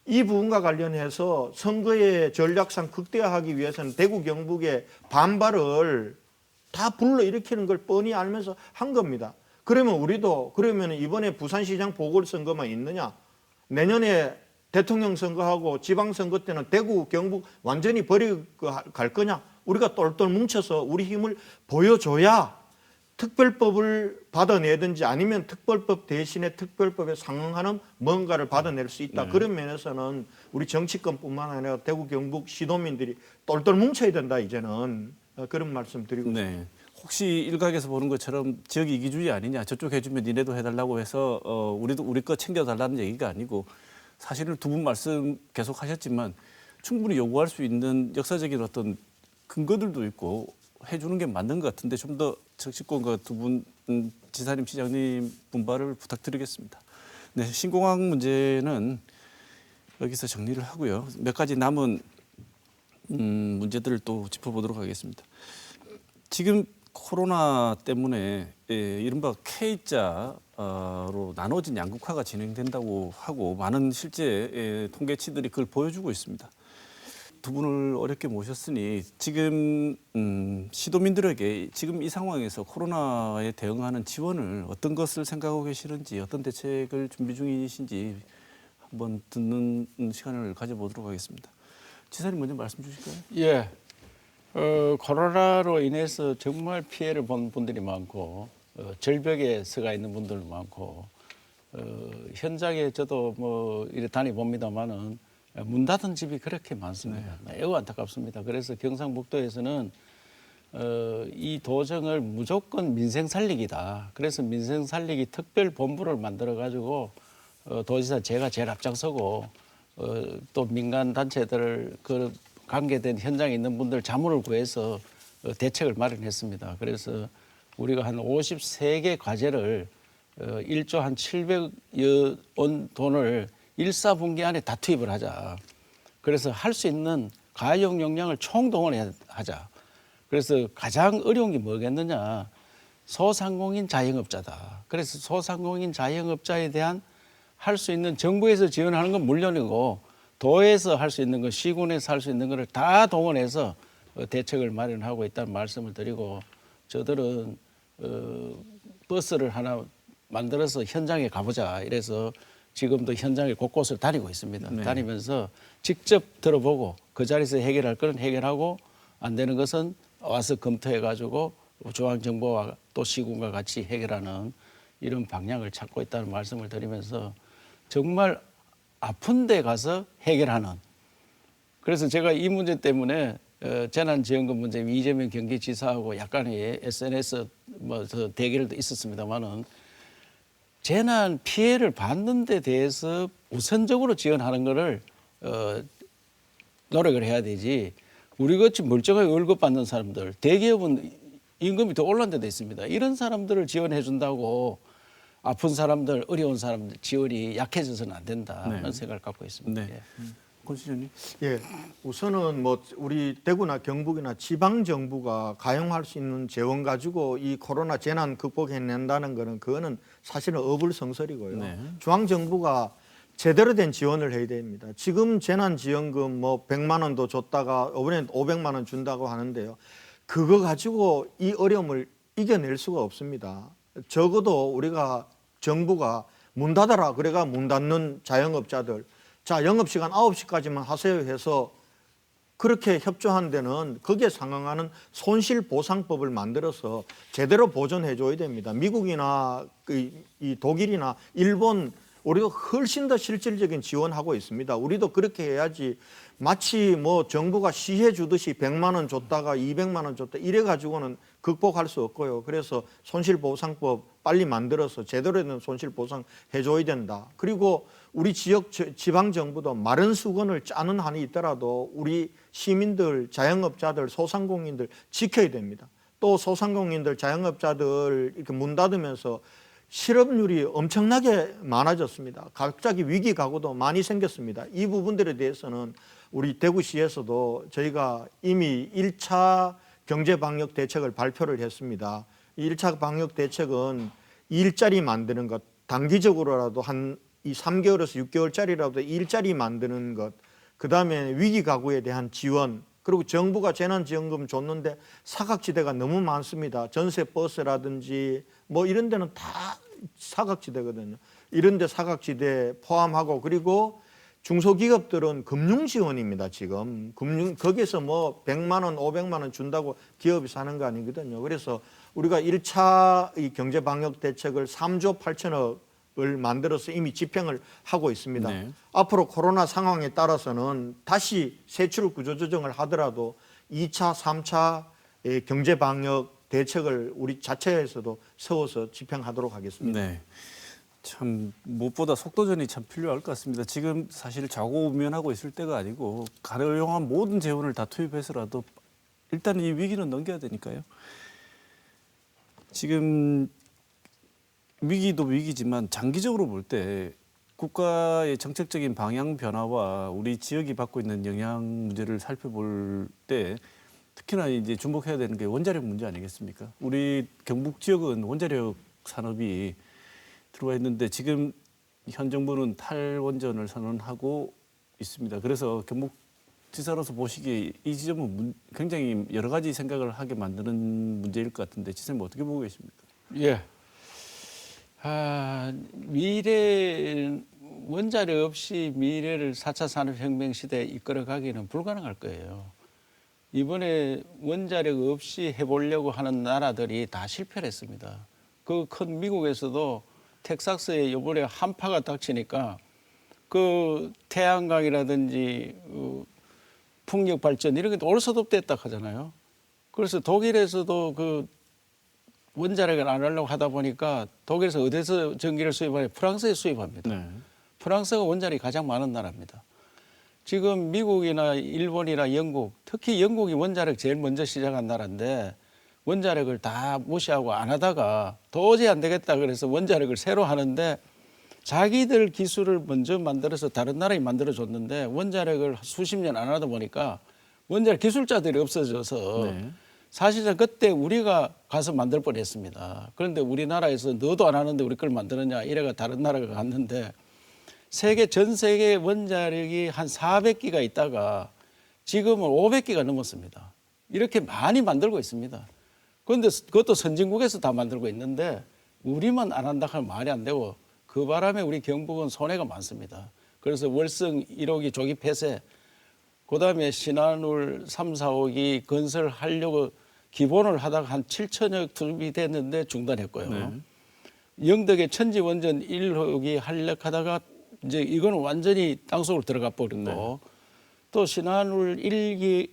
이 부분과 관련해서 선거의 전략상 극대화하기 위해서는 대구 경북의 반발을 다 불러일으키는 걸 뻔히 알면서 한 겁니다. 그러면 우리도 그러면 이번에 부산시장 보궐선거만 있느냐? 내년에 대통령 선거하고 지방선거 때는 대구 경북 완전히 버리고 갈 거냐? 우리가 똘똘 뭉쳐서 우리 힘을 보여줘야 특별법을 받아내든지 아니면 특별법 대신에 특별법에 상응하는 뭔가를 받아낼 수 있다. 그런 면에서는 우리 정치권뿐만 아니라 대구 경북 시도민들이 똘똘 뭉쳐야 된다. 이제는 그런 말씀 드리고 싶습니다. 네. 혹시 일각에서 보는 것처럼 지역 이기주의 아니냐, 저쪽 해주면 니네도 해달라고 해서 우리도 우리 거 챙겨달라는 얘기가 아니고 사실은 두 분 말씀 계속 하셨지만 충분히 요구할 수 있는 역사적인 어떤 근거들도 있고 해주는 게 맞는 것 같은데 좀 더 정치권과 두 분 지사님, 시장님 분발을 부탁드리겠습니다. 네, 신공항 문제는 여기서 정리를 하고요. 몇 가지 남은 문제들을 또 짚어보도록 하겠습니다. 지금 코로나 때문에 이른바 K자로 나눠진 양극화가 진행된다고 하고 많은 실제 통계치들이 그걸 보여주고 있습니다. 두 분을 어렵게 모셨으니 지금 시도민들에게 지금 이 상황에서 코로나에 대응하는 지원을 어떤 것을 생각하고 계시는지 어떤 대책을 준비 중이신지 한번 듣는 시간을 가져보도록 하겠습니다. 지사님 먼저 말씀 주실까요? 예. 코로나로 인해서 정말 피해를 본 분들이 많고 절벽에 서가 있는 분들도 많고 현장에 저도 뭐 이래 다녀봅니다마는 문 닫은 집이 그렇게 많습니다. 매우 안타깝습니다. 그래서 경상북도에서는 이 도정을 무조건 민생 살리기다. 그래서 민생 살리기 특별 본부를 만들어 가지고 도지사 제가 제일 앞장서고 또 민간 단체들 그 관계된 현장에 있는 분들 자문을 구해서 대책을 마련했습니다. 그래서 우리가 한 53개 과제를 1조 한 700여 원 돈을 1사분기 안에 다 투입을 하자. 그래서 할 수 있는 가용 역량을 총동원하자. 그래서 가장 어려운 게 뭐겠느냐. 소상공인 자영업자다. 그래서 소상공인 자영업자에 대한 할 수 있는 정부에서 지원하는 건 물론이고 도에서 할 수 있는 거, 시군에서 할 수 있는 거를 다 동원해서 대책을 마련하고 있다는 말씀을 드리고 저들은 버스를 하나 만들어서 현장에 가보자. 이래서 지금도 현장에 곳곳을 다니고 있습니다. 네. 다니면서 직접 들어보고 그 자리에서 해결할 건 해결하고 안 되는 것은 와서 검토해가지고 중앙정부와 또 시군과 같이 해결하는 이런 방향을 찾고 있다는 말씀을 드리면서 정말 아픈 데 가서 해결하는. 그래서 제가 이 문제 때문에 재난지원금 문제 이재명 경기지사하고 약간의 SNS 대결도 있었습니다만은 재난 피해를 받는 데 대해서 우선적으로 지원하는 거를 노력을 해야 되지. 우리같이 멀쩡하게 월급 받는 사람들, 대기업은 임금이 더 올라간 데도 있습니다. 이런 사람들을 지원해 준다고 아픈 사람들, 어려운 사람들 지원이 약해져서는 안 된다. 그런 생각을 갖고 있습니다. 네. 예. 권 시장님. 예, 우선은 뭐 우리 대구나 경북이나 지방 정부가 가용할 수 있는 재원 가지고 이 코로나 재난 극복해낸다는 거는 그거는 사실은 어불성설이고요. 네. 중앙 정부가 제대로 된 지원을 해야 됩니다. 지금 재난지원금 뭐 100만 원도 줬다가 이번엔 500만 원 준다고 하는데요. 그거 가지고 이 어려움을 이겨낼 수가 없습니다. 적어도 우리가 정부가 문 닫아라 그래가 문 닫는 자영업자들 자 영업시간 9시까지만 하세요 해서 그렇게 협조한 데는 거기에 상응하는 손실보상법을 만들어서 제대로 보전해 줘야 됩니다. 미국이나 이 독일이나 일본 우리도 훨씬 더 실질적인 지원하고 있습니다. 우리도 그렇게 해야지 마치 뭐 정부가 시해 주듯이 100만 원 줬다가 200만 원 줬다 이래 가지고는 극복할 수 없고요. 그래서 손실보상법 빨리 만들어서 제대로 된 손실보상 해줘야 된다. 그리고 우리 지역 지방정부도 마른 수건을 짜는 한이 있더라도 우리 시민들, 자영업자들, 소상공인들 지켜야 됩니다. 또 소상공인들, 자영업자들 이렇게 문 닫으면서 실업률이 엄청나게 많아졌습니다. 갑자기 위기 가구도 많이 생겼습니다. 이 부분들에 대해서는 우리 대구시에서도 저희가 이미 1차 경제방역 대책을 발표를 했습니다. 이 1차 방역 대책은 일자리 만드는 것, 단기적으로라도 한 이 3개월에서 6개월짜리라도 일자리 만드는 것, 그다음에 위기 가구에 대한 지원, 그리고 정부가 재난지원금 줬는데 사각지대가 너무 많습니다. 전세버스라든지 뭐 이런 데는 다 사각지대거든요. 이런 데 사각지대 포함하고 그리고 중소기업들은 금융지원입니다. 지금 거기서 뭐 100만 원, 500만 원 준다고 기업이 사는 거 아니거든요. 그래서 우리가 1차 이 경제방역대책을 3조 8천억을 만들어서 이미 집행을 하고 있습니다. 네. 앞으로 코로나 상황에 따라서는 다시 세출 구조조정을 하더라도 2차, 3차 경제방역 대책을 우리 자체에서도 세워서 집행하도록 하겠습니다. 네. 참 무엇보다 속도전이 참 필요할 것 같습니다. 지금 사실 좌고우면하고 있을 때가 아니고 가능한 모든 재원을 다 투입해서라도 일단 이 위기는 넘겨야 되니까요. 지금 위기도 위기지만 장기적으로 볼 때 국가의 정책적인 방향 변화와 우리 지역이 받고 있는 영향 문제를 살펴볼 때 특히나 이제 주목해야 되는 게 원자력 문제 아니겠습니까? 우리 경북 지역은 원자력 산업이 들어와 있는데 지금 현 정부는 탈원전을 선언하고 있습니다. 그래서 경북 지사로서 보시기에 이 지점은 굉장히 여러 가지 생각을 하게 만드는 문제일 것 같은데 지사님 어떻게 보고 계십니까? 예. 미래 원자력 없이 미래를 4차 산업혁명 시대에 이끌어가기는 불가능할 거예요. 이번에 원자력 없이 해보려고 하는 나라들이 다 실패를 했습니다. 그 큰 미국에서도 텍사스에 이번에 한파가 닥치니까 그 태양광이라든지 풍력 발전 이런 게 올서덥됐다 하잖아요. 그래서 독일에서도 그 원자력을 안 하려고 하다 보니까 독일에서 어디서 전기를 수입하냐? 프랑스에 수입합니다. 네. 프랑스가 원자력이 가장 많은 나라입니다. 지금 미국이나 일본이나 영국, 특히 영국이 원자력 제일 먼저 시작한 나라인데 원자력을 다 무시하고 안 하다가 도저히 안 되겠다 그래서 원자력을 새로 하는데 자기들 기술을 먼저 만들어서 다른 나라에 만들어줬는데 원자력을 수십 년 안 하다 보니까 원자력 기술자들이 없어져서 네. 사실상 그때 우리가 가서 만들 뻔했습니다. 그런데 우리나라에서 너도 안 하는데 우리 걸 만드느냐 이래가 다른 나라가 갔는데 전 세계 원자력이 한 400기가 있다가 지금은 500기가 넘었습니다. 이렇게 많이 만들고 있습니다. 그런데 그것도 선진국에서 다 만들고 있는데 우리만 안 한다 하면 말이 안 되고 그 바람에 우리 경북은 손해가 많습니다. 그래서 월성 1호기 조기 폐쇄, 그다음에 신한울 3, 4호기 건설하려고 기본을 하다가 한 7천억 투입됐는데 중단했고요. 네. 영덕의 천지원전 1호기 하려고 하다가 이제 이거는 완전히 땅속으로 들어가 버렸고 네. 또 신한울 1호기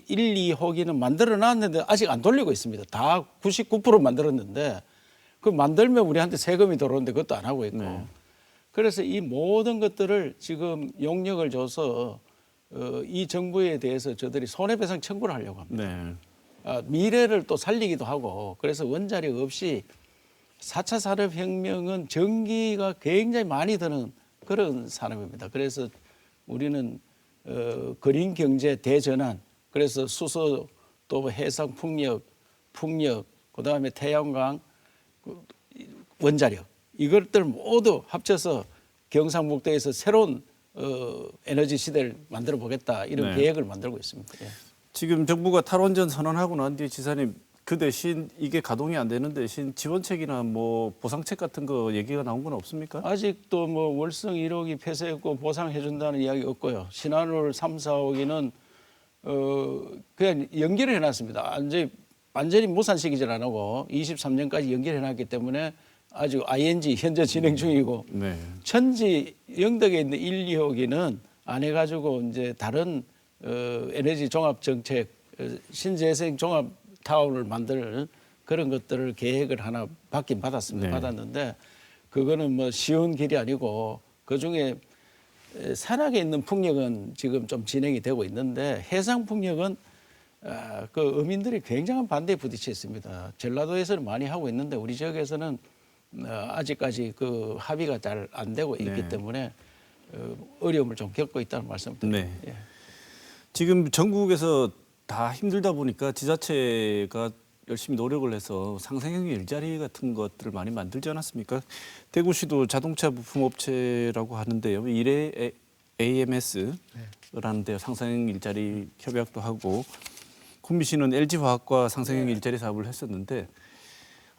1, 2호기는 만들어 놨는데 아직 안 돌리고 있습니다. 다 99% 만들었는데 그 만들면 우리한테 세금이 들어오는데 그것도 안 하고 있고. 네. 그래서 이 모든 것들을 지금 용역을 줘서 이 정부에 대해서 저들이 손해배상 청구를 하려고 합니다. 네. 미래를 또 살리기도 하고 그래서 원자력 없이 4차 산업혁명은 전기가 굉장히 많이 드는 그런 산업입니다. 그래서 우리는 그린 경제 대전환, 그래서 수소 또 해상 풍력, 그다음에 태양광, 원자력 이것들 모두 합쳐서 경상북도에서 새로운 에너지 시대를 만들어 보겠다 이런 네. 계획을 만들고 있습니다. 예. 지금 정부가 탈원전 선언하고 난 뒤에 지사님 그 대신 이게 가동이 안 되는 대신 지원책이나 뭐 보상책 같은 거 얘기가 나온 건 없습니까? 아직도 뭐 월성 1호기 폐쇄했고 보상해 준다는 이야기 없고요. 신한울 3, 4호기는 그냥 연기를 해놨습니다. 완전히 무산시키질 안 하고 23년까지 연기를 해놨기 때문에 아직 ING 현재 진행 중이고 네. 천지 영덕에 있는 1, 2호기는 안 해가지고 이제 다른 에너지 종합 정책 신재생 종합 타운을 만들 그런 것들을 계획을 하나 받긴 받았습니다. 네. 받았는데 그거는 뭐 쉬운 길이 아니고 그중에 산악에 있는 풍력은 지금 좀 진행이 되고 있는데 해상 풍력은 그 어민들이 굉장한 반대에 부딪혀 있습니다. 전라도에서는 많이 하고 있는데 우리 지역에서는 아직까지 그 합의가 잘 안 되고 있기 네. 때문에 어려움을 좀 겪고 있다는 말씀드립니다. 네. 예. 지금 전국에서 다 힘들다 보니까 지자체가 열심히 노력을 해서 상생형 일자리 같은 것들을 많이 만들지 않았습니까? 대구시도 자동차 부품 업체라고 하는데요. 이래 AMS라는 데 상생형 일자리 협약도 하고 구미시는 LG화학과 상생형 일자리 사업을 했었는데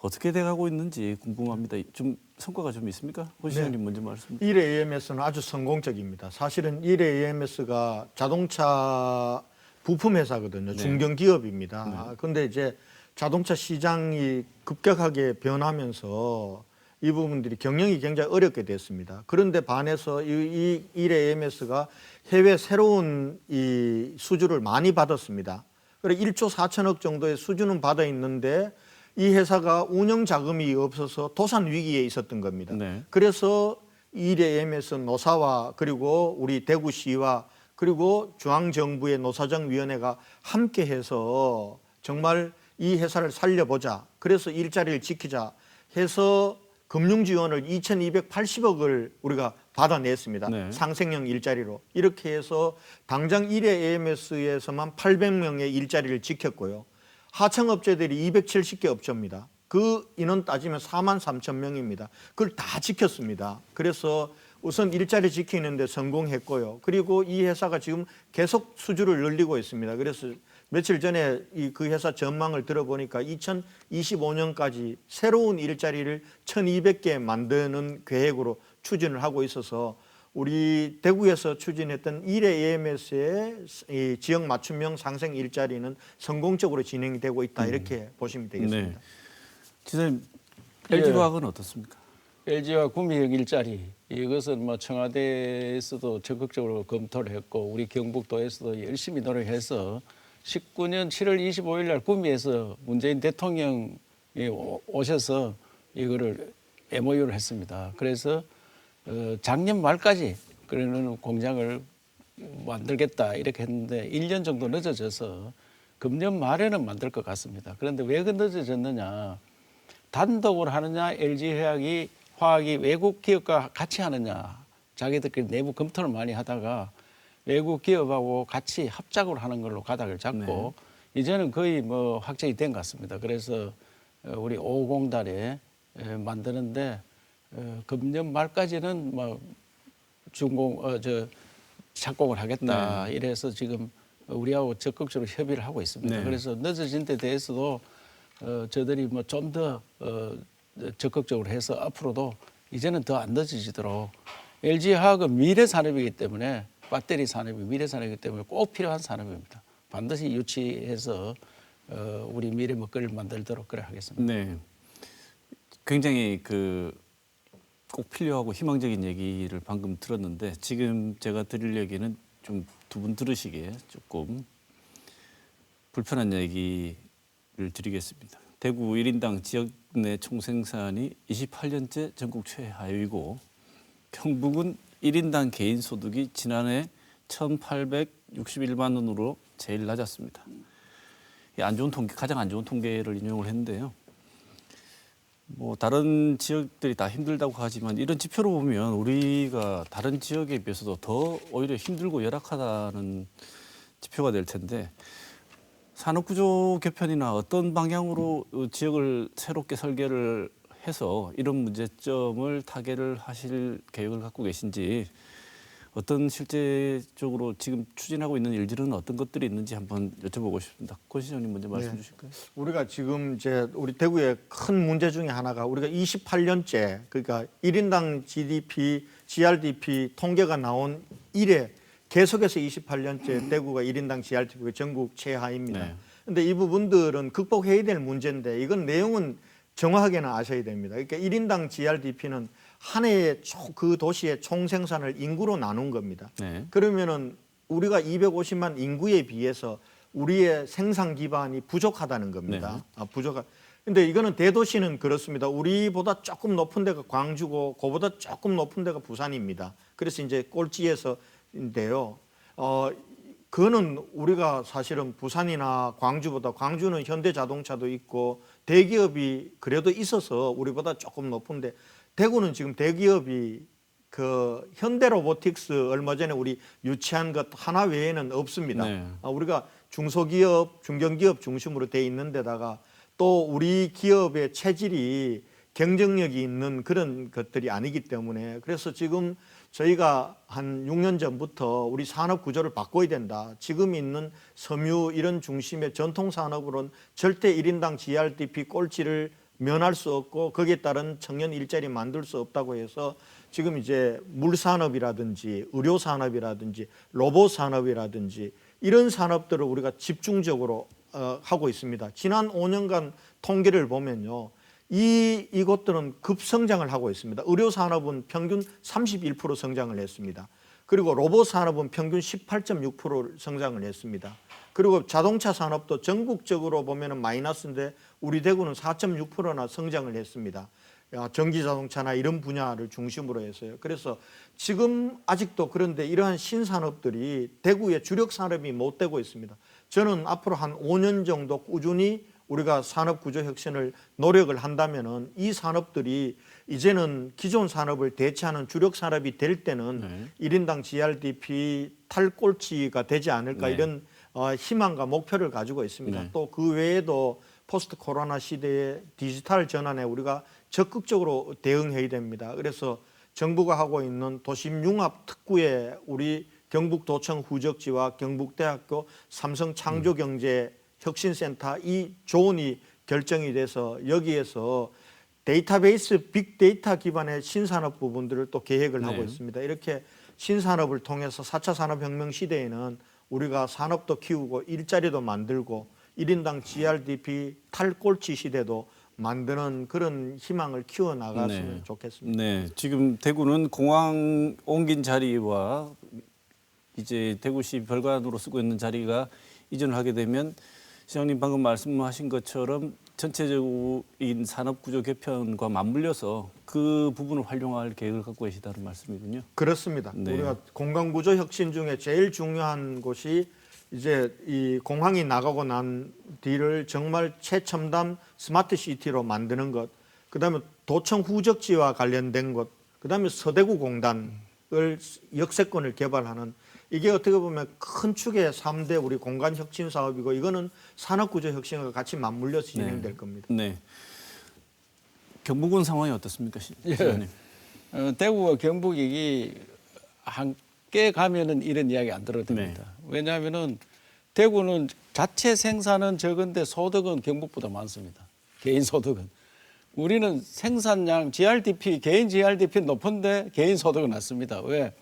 어떻게 돼가고 있는지 궁금합니다. 좀 성과가 좀 있습니까? 호 시장님 먼저 말씀. 일회 AMS는 아주 성공적입니다. 사실은 일회 AMS가 자동차 부품 회사거든요. 중견기업입니다. 그런데 이제 자동차 시장이 급격하게 변하면서 이 부분들이 경영이 굉장히 어렵게 됐습니다. 그런데 반해서 이 일회 AMS가 해외 새로운 이 수주를 많이 받았습니다. 그래서 1조 4천억 정도의 수주는 받아 있는데 이 회사가 운영 자금이 없어서 도산 위기에 있었던 겁니다. 네. 그래서 일회 AMS 노사와 그리고 우리 대구시와 그리고 중앙정부의 노사정위원회가 함께해서 정말 이 회사를 살려보자. 그래서 일자리를 지키자 해서 금융지원을 2,280억을 우리가 받아냈습니다. 네. 상생형 일자리로. 이렇게 해서 당장 1회 AMS에서만 800명의 일자리를 지켰고요. 하청업체들이 270개 업체입니다. 그 인원 따지면 4만 3천 명입니다. 그걸 다 지켰습니다. 그래서 우선 일자리 지키는데 성공했고요. 그리고 이 회사가 지금 계속 수주를 늘리고 있습니다. 그래서 며칠 전에 그 회사 전망을 들어보니까 2025년까지 새로운 일자리를 1,200개 만드는 계획으로 추진을 하고 있어서 우리 대구에서 추진했던 1회 AMS의 이 지역 맞춤형 상생 일자리는 성공적으로 진행되고 있다 이렇게 보시면 되겠습니다. 네. 지사님, 예. LG화학은 어떻습니까? LG와 구미형 일자리 이것은 뭐 청와대에서도 적극적으로 검토를 했고 우리 경북도에서도 열심히 노력해서 19년 7월 25일 날 구미에서 문재인 대통령이 오셔서 이거를 MOU를 했습니다. 그래서 작년 말까지 그러는 공장을 만들겠다 이렇게 했는데 1년 정도 늦어져서 금년 말에는 만들 것 같습니다. 그런데 왜 늦어졌느냐? 단독으로 하느냐, LG화학이 외국 기업과 같이 하느냐, 자기들끼리 내부 검토를 많이 하다가 외국 기업하고 같이 합작으로 하는 걸로 가닥을 잡고 이제는 거의 뭐 확정이 된 것 같습니다. 그래서 우리 550달에 만드는데 금년 말까지는 뭐 착공을 하겠다 이래서 지금 우리하고 적극적으로 협의를 하고 있습니다. 네. 그래서 늦어진 데 대해서도 저들이 뭐 좀 더 적극적으로 해서 앞으로도 이제는 더 안 늦어지도록 LG화학은 미래 산업이기 때문에 배터리 산업이 미래 산업이기 때문에 꼭 필요한 산업입니다. 반드시 유치해서 우리 미래 먹거리를 만들도록 그래 하겠습니다. 네. 굉장히 꼭 필요하고 희망적인 얘기를 방금 들었는데 지금 제가 드릴 얘기는 좀 두 분 들으시기에 조금 불편한 얘기를 드리겠습니다. 대구 1인당 지역 내 총생산이 28년째 전국 최하위고 경북은 1인당 개인 소득이 지난해 1,861만 원으로 제일 낮았습니다. 안 좋은 통계, 가장 안 좋은 통계를 인용을 했는데요. 뭐 다른 지역들이 다 힘들다고 하지만 이런 지표로 보면 우리가 다른 지역에 비해서도 더 오히려 힘들고 열악하다는 지표가 될 텐데 산업구조 개편이나 어떤 방향으로 지역을 새롭게 설계를 해서 이런 문제점을 타개를 하실 계획을 갖고 계신지 어떤 실제적으로 지금 추진하고 있는 일들은 어떤 것들이 있는지 한번 여쭤보고 싶습니다. 권 시장님 먼저 말씀 주실까요? 우리가 지금 이제 우리 대구의 큰 문제 중에 하나가 우리가 28년째 그러니까 1인당 GDP, GRDP 통계가 나온 이래 계속해서 28년째 대구가 1인당 GRDP가 전국 최하입니다. 그런데 이 부분들은 극복해야 될 문제인데 이건 내용은 정확하게는 아셔야 됩니다. 그러니까 1인당 GRDP는 한 해에 그 도시의 총생산을 인구로 나눈 겁니다. 그러면은 우리가 250만 인구에 비해서 우리의 생산 기반이 부족하다는 겁니다. 근데 이거는 대도시는 그렇습니다. 우리보다 조금 높은 데가 광주고 그보다 조금 높은 데가 부산입니다. 그래서 이제 꼴찌에서인데요. 그거는 우리가 사실은 부산이나 광주는 현대자동차도 있고 대기업이 그래도 있어서 우리보다 조금 높은데 대구는 지금 대기업이 그 현대로보틱스 얼마 전에 우리 유치한 것 하나 외에는 없습니다. 우리가 중소기업, 중견기업 중심으로 돼 있는 데다가 또 우리 기업의 체질이 경쟁력이 있는 그런 것들이 아니기 때문에 그래서 지금 저희가 한 6년 전부터 우리 산업 구조를 바꿔야 된다. 지금 있는 섬유 이런 중심의 전통 산업으로는 절대 1인당 GRDP 꼴찌를 면할 수 없고 거기에 따른 청년 일자리 만들 수 없다고 해서 지금 이제 물산업이라든지 의료산업이라든지 로봇산업이라든지 이런 산업들을 우리가 집중적으로 하고 있습니다. 지난 5년간 통계를 보면요. 이것들은 급성장을 하고 있습니다. 의료산업은 평균 31% 성장을 했습니다. 그리고 로봇산업은 평균 18.6% 성장을 했습니다. 그리고 자동차 산업도 전국적으로 보면 마이너스인데 우리 대구는 4.6%나 성장을 했습니다. 전기자동차나 이런 분야를 중심으로 해서요. 그래서 지금 아직도 그런데 이러한 신산업들이 대구의 주력 산업이 못 되고 있습니다. 저는 앞으로 한 5년 정도 꾸준히 우리가 산업 구조 혁신을 노력을 한다면은 이 산업들이 이제는 기존 산업을 대체하는 주력 산업이 될 때는 1인당 GRDP 탈꼴찌가 되지 않을까 이런 희망과 목표를 가지고 있습니다. 또 그 외에도 포스트 코로나 시대의 디지털 전환에 우리가 적극적으로 대응해야 됩니다. 그래서 정부가 하고 있는 도심 융합 특구에 우리 경북도청 후적지와 경북대학교 삼성창조경제혁신센터 이 조언이 결정이 돼서 여기에서 데이터베이스 빅데이터 기반의 신산업 부분들을 또 계획을 하고 있습니다. 이렇게 신산업을 통해서 4차 산업혁명 시대에는 우리가 산업도 키우고 일자리도 만들고 1인당 GRDP 탈꼴찌 시대도 만드는 그런 희망을 키워나갔으면 좋겠습니다. 네, 지금 대구는 공항 옮긴 자리와 이제 대구시 별관으로 쓰고 있는 자리가 이전을 하게 되면 시장님 방금 말씀하신 것처럼 전체적인 산업구조 개편과 맞물려서 그 부분을 활용할 계획을 갖고 계시다는 말씀이군요. 그렇습니다. 네. 우리가 공간구조 혁신 중에 제일 중요한 것이 이제 이 공항이 나가고 난 뒤를 정말 최첨단 스마트 시티로 만드는 것, 그다음에 도청 후적지와 관련된 것, 그다음에 서대구 공단을 역세권을 개발하는 이게 어떻게 보면 큰 축의 3대 우리 공간 혁신 사업이고 이거는 산업구조 혁신과 같이 맞물려서 진행될 겁니다. 네. 경북은 상황이 어떻습니까, 시장님? 대구와 경북이 함께 가면은 이런 이야기 안 들어도 됩니다. 왜냐하면은 대구는 자체 생산은 적은데 소득은 경북보다 많습니다. 개인 소득은. 우리는 생산량 GRDP 개인 GRDP 높은데 개인 소득은 낮습니다. 왜?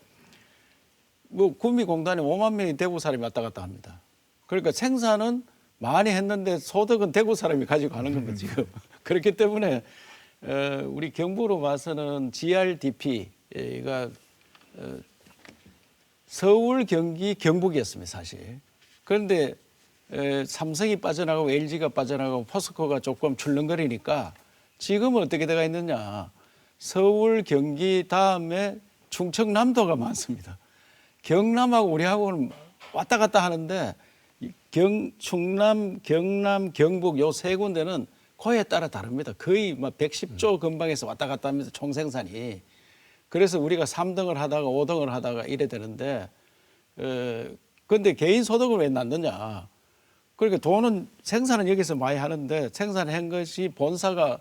뭐 구미공단에 5만 명이 대구 사람이 왔다 갔다 합니다. 그러니까 생산은 많이 했는데 소득은 대구 사람이 가지고 가는 겁니다 지금. 그렇기 때문에 우리 경북으로 봐서는 GRDP가 서울, 경기, 경북이었습니다 사실. 그런데 삼성이 빠져나가고 LG가 빠져나가고 포스코가 조금 출렁거리니까 지금은 어떻게 돼가 있느냐. 서울, 경기 다음에 충청남도가 많습니다. 경남하고 우리하고는 왔다 갔다 하는데 충남, 경남, 경북 요 세 군데는 코에 따라 다릅니다. 거의 막 110조 근방에서 왔다 갔다 하면서 총생산이. 그래서 우리가 3등을 하다가 5등을 하다가 이래 되는데 근데 개인 소득을 왜 낳느냐. 그러니까 돈은 생산은 여기서 많이 하는데 생산한 것이 본사가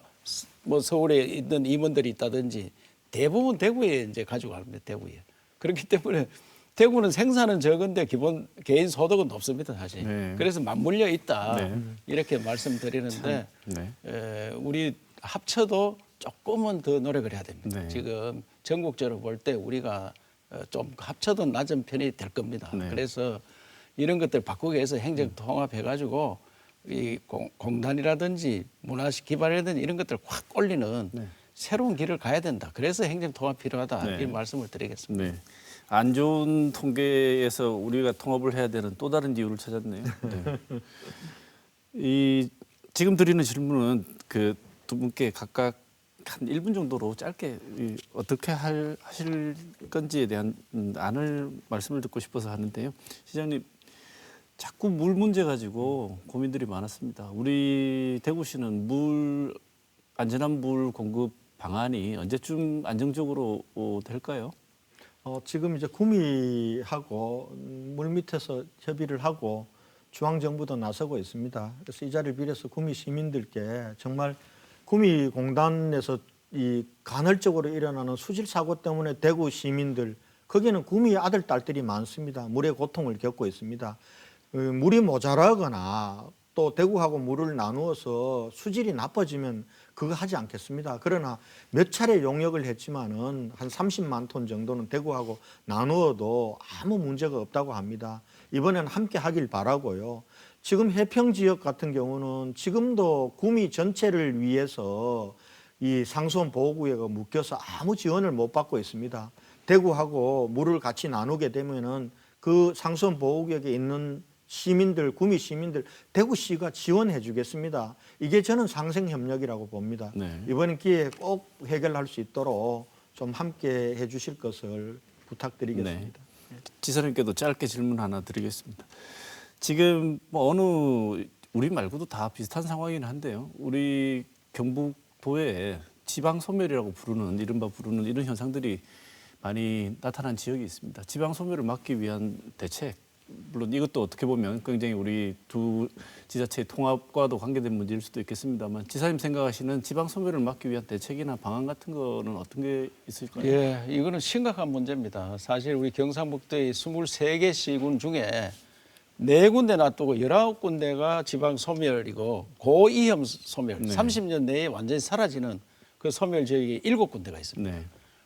뭐 서울에 있는 임원들이 있다든지 대부분 대구에 이제 가지고 갑니다. 대구에. 그렇기 때문에 대구는 생산은 적은데 기본 개인 소득은 높습니다 사실. 네. 그래서 맞물려 있다 네. 이렇게 말씀드리는데 네. 우리 합쳐도 조금은 더 노력을 해야 됩니다. 네. 지금 전국적으로 볼 때 우리가 좀 합쳐도 낮은 편이 될 겁니다. 네. 그래서 이런 것들 바꾸기 위해서 행정 통합해가지고 이 공단이라든지 문화식 기반이라든지 이런 것들을 확 올리는 새로운 길을 가야 된다. 그래서 행정 통합 필요하다. 네. 이런 말씀을 드리겠습니다. 네. 안 좋은 통계에서 우리가 통합을 해야 되는 또 다른 이유를 찾았네요. 네. 이 지금 드리는 질문은 그 두 분께 각각 한 1분 정도로 짧게 어떻게 하실 건지에 대한 안을 말씀을 듣고 싶어서 하는데요. 시장님, 자꾸 물 문제 가지고 고민들이 많았습니다. 우리 대구시는 안전한 물 공급 방안이 언제쯤 안정적으로 될까요? 지금 이제 구미하고 물밑에서 협의를 하고 중앙정부도 나서고 있습니다. 그래서 이 자리를 빌어서 구미 시민들께 정말 구미 공단에서 이 간헐적으로 일어나는 수질 사고 때문에 대구 시민들 거기는 구미 아들 딸들이 많습니다. 물의 고통을 겪고 있습니다. 물이 모자라거나 또 대구하고 물을 나누어서 수질이 나빠지면 그거 하지 않겠습니다. 그러나 몇 차례 용역을 했지만은 한 30만 톤 정도는 대구하고 나누어도 아무 문제가 없다고 합니다. 이번에는 함께 하길 바라고요. 지금 해평 지역 같은 경우는 지금도 구미 전체를 위해서 이 상수원 보호구역가 묶여서 아무 지원을 못 받고 있습니다. 대구하고 물을 같이 나누게 되면은 그 상수원 보호구역에 있는 시민들, 구미 시민들, 대구시가 지원해 주겠습니다. 이게 저는 상생협력이라고 봅니다. 네. 이번 기회에 꼭 해결할 수 있도록 좀 함께 해 주실 것을 부탁드리겠습니다. 네. 지사님께도 짧게 질문 하나 드리겠습니다. 지금 뭐 어느 우리 말고도 다 비슷한 상황이긴 한데요. 우리 경북도에 지방 소멸이라고 부르는 이른바 부르는 이런 현상들이 많이 나타난 지역이 있습니다. 지방 소멸을 막기 위한 대책, 물론 이것도 어떻게 보면 굉장히 우리 두 지자체의 통합과도 관계된 문제일 수도 있겠습니다만 지사님 생각하시는 지방 소멸을 막기 위한 대책이나 방안 같은 거는 어떤 게 있을까요? 예, 이거는 심각한 문제입니다. 사실 우리 경상북도의 23개 시군 중에 4군데 놔두고 19군데가 지방 소멸이고 고위험 소멸, 네. 30년 내에 완전히 사라지는 그 소멸 지역이 7군데가 있습니다. 네.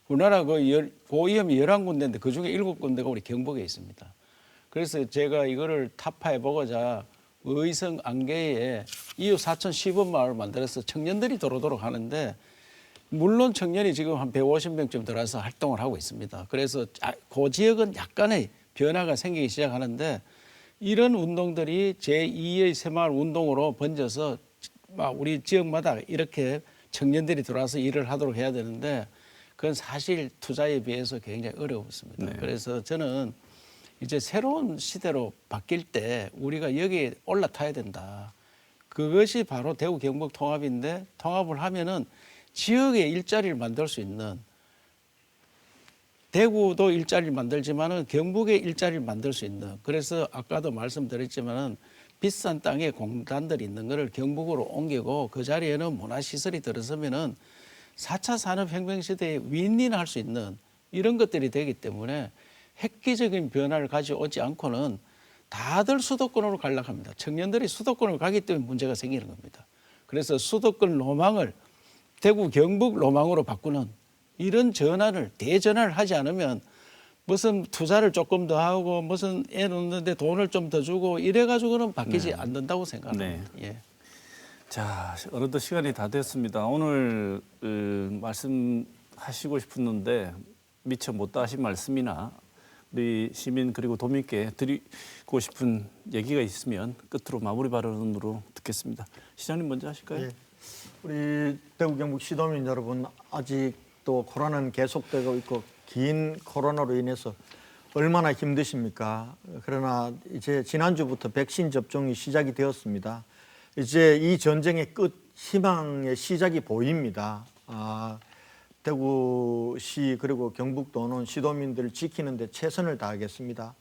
우리나라 그 고위험이 11군데인데 그중에 7군데가 우리 경북에 있습니다. 그래서 제가 이거를 타파해 보고자 의성 안개에 이웃 사촌 시범마을을 만들어서 청년들이 도로도록 하는데 물론 청년이 지금 한 150명쯤 들어와서 활동을 하고 있습니다. 그래서 그 지역은 약간의 변화가 생기기 시작하는데 이런 운동들이 제2의 새마을 운동으로 번져서 막 우리 지역마다 이렇게 청년들이 들어와서 일을 하도록 해야 되는데 그건 사실 투자에 비해서 굉장히 어렵습니다. 네. 그래서 저는 이제 새로운 시대로 바뀔 때 우리가 여기에 올라타야 된다. 그것이 바로 대구 경북 통합인데 통합을 하면은 지역에 일자리를 만들 수 있는 대구도 일자리를 만들지만은 경북에 일자리를 만들 수 있는 그래서 아까도 말씀드렸지만은 비싼 땅에 공단들이 있는 거를 경북으로 옮기고 그 자리에는 문화시설이 들어서면은 4차 산업혁명 시대에 윈윈할 수 있는 이런 것들이 되기 때문에 획기적인 변화를 가져오지 않고는 다들 수도권으로 가려고 합니다. 청년들이 수도권으로 가기 때문에 문제가 생기는 겁니다. 그래서 수도권 로망을 대구 경북 로망으로 바꾸는 이런 전환을 대전환을 하지 않으면 무슨 투자를 조금 더 하고 무슨 애 놓는데 돈을 좀 더 주고 이래 가지고는 바뀌지 않는다고 생각합니다. 예. 자, 어느덧 시간이 다 됐습니다. 오늘 말씀하시고 싶었는데 미처 못다 하신 말씀이나 우리 시민 그리고 도민께 드리고 싶은 얘기가 있으면 끝으로 마무리 발언으로 듣겠습니다. 시장님 먼저 하실까요? 예. 우리 대구 경북 시도민 여러분 아직도 코로나는 계속되고 있고 긴 코로나로 인해서 얼마나 힘드십니까? 그러나 이제 지난주부터 백신 접종이 시작이 되었습니다. 이제 이 전쟁의 끝 희망의 시작이 보입니다. 대구시 그리고 경북도는 시도민들을 지키는 데 최선을 다하겠습니다.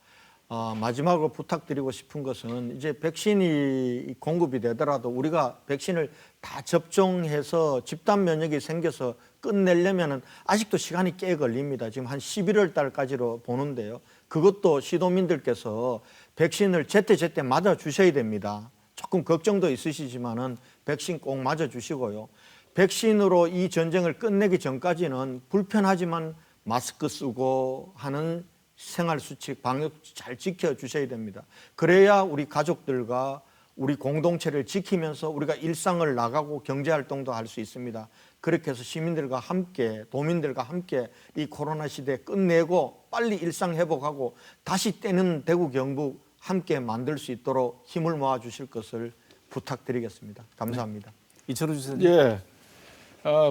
마지막으로 부탁드리고 싶은 것은 이제 백신이 공급이 되더라도 우리가 백신을 다 접종해서 집단 면역이 생겨서 끝내려면은 아직도 시간이 꽤 걸립니다. 지금 한 11월 달까지로 보는데요. 그것도 시도민들께서 백신을 제때제때 맞아 주셔야 됩니다. 조금 걱정도 있으시지만은 백신 꼭 맞아 주시고요. 백신으로 이 전쟁을 끝내기 전까지는 불편하지만 마스크 쓰고 하는 생활수칙, 방역수칙 잘 지켜주셔야 됩니다. 그래야 우리 가족들과 우리 공동체를 지키면서 우리가 일상을 나가고 경제활동도 할 수 있습니다. 그렇게 해서 시민들과 함께, 도민들과 함께 이 코로나 시대 끝내고 빨리 일상 회복하고 다시 때는 대구, 경북 함께 만들 수 있도록 힘을 모아주실 것을 부탁드리겠습니다. 감사합니다. 이철우 주사님. 예.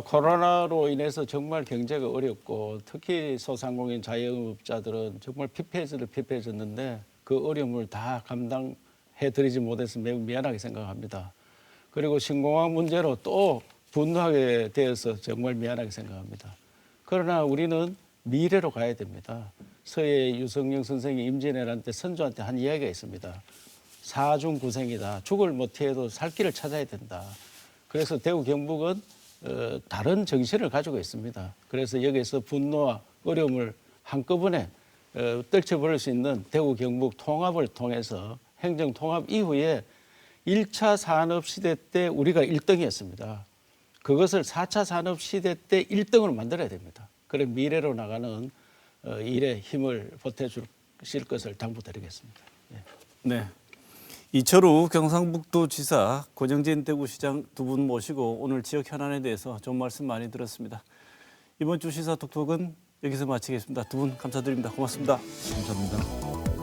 코로나로 인해서 정말 경제가 어렵고 특히 소상공인 자영업자들은 정말 피폐해졌는데 그 어려움을 다 감당해드리지 못해서 매우 미안하게 생각합니다. 그리고 신공항 문제로 또 분노하게 되어서 정말 미안하게 생각합니다. 그러나 우리는 미래로 가야 됩니다. 서해 유성영 선생이 임진왜란 때 선조한테 한 이야기가 있습니다. 사중구생이다. 죽을 못해도 살 길을 찾아야 된다. 그래서 대구 경북은 다른 정신을 가지고 있습니다. 그래서 여기서 분노와 어려움을 한꺼번에 떨쳐버릴 수 있는 대구 경북 통합을 통해서 행정 통합 이후에 1차 산업시대 때 우리가 1등이었습니다. 그것을 4차 산업시대 때 1등으로 만들어야 됩니다. 그래 미래로 나가는 일에 힘을 보태주실 것을 당부드리겠습니다. 예. 네. 이철우 경상북도 지사, 고정진 대구시장 두 분 모시고 오늘 지역 현안에 대해서 좋은 말씀 많이 들었습니다. 이번 주 시사 톡톡은 여기서 마치겠습니다. 두 분 감사드립니다. 고맙습니다. 감사합니다.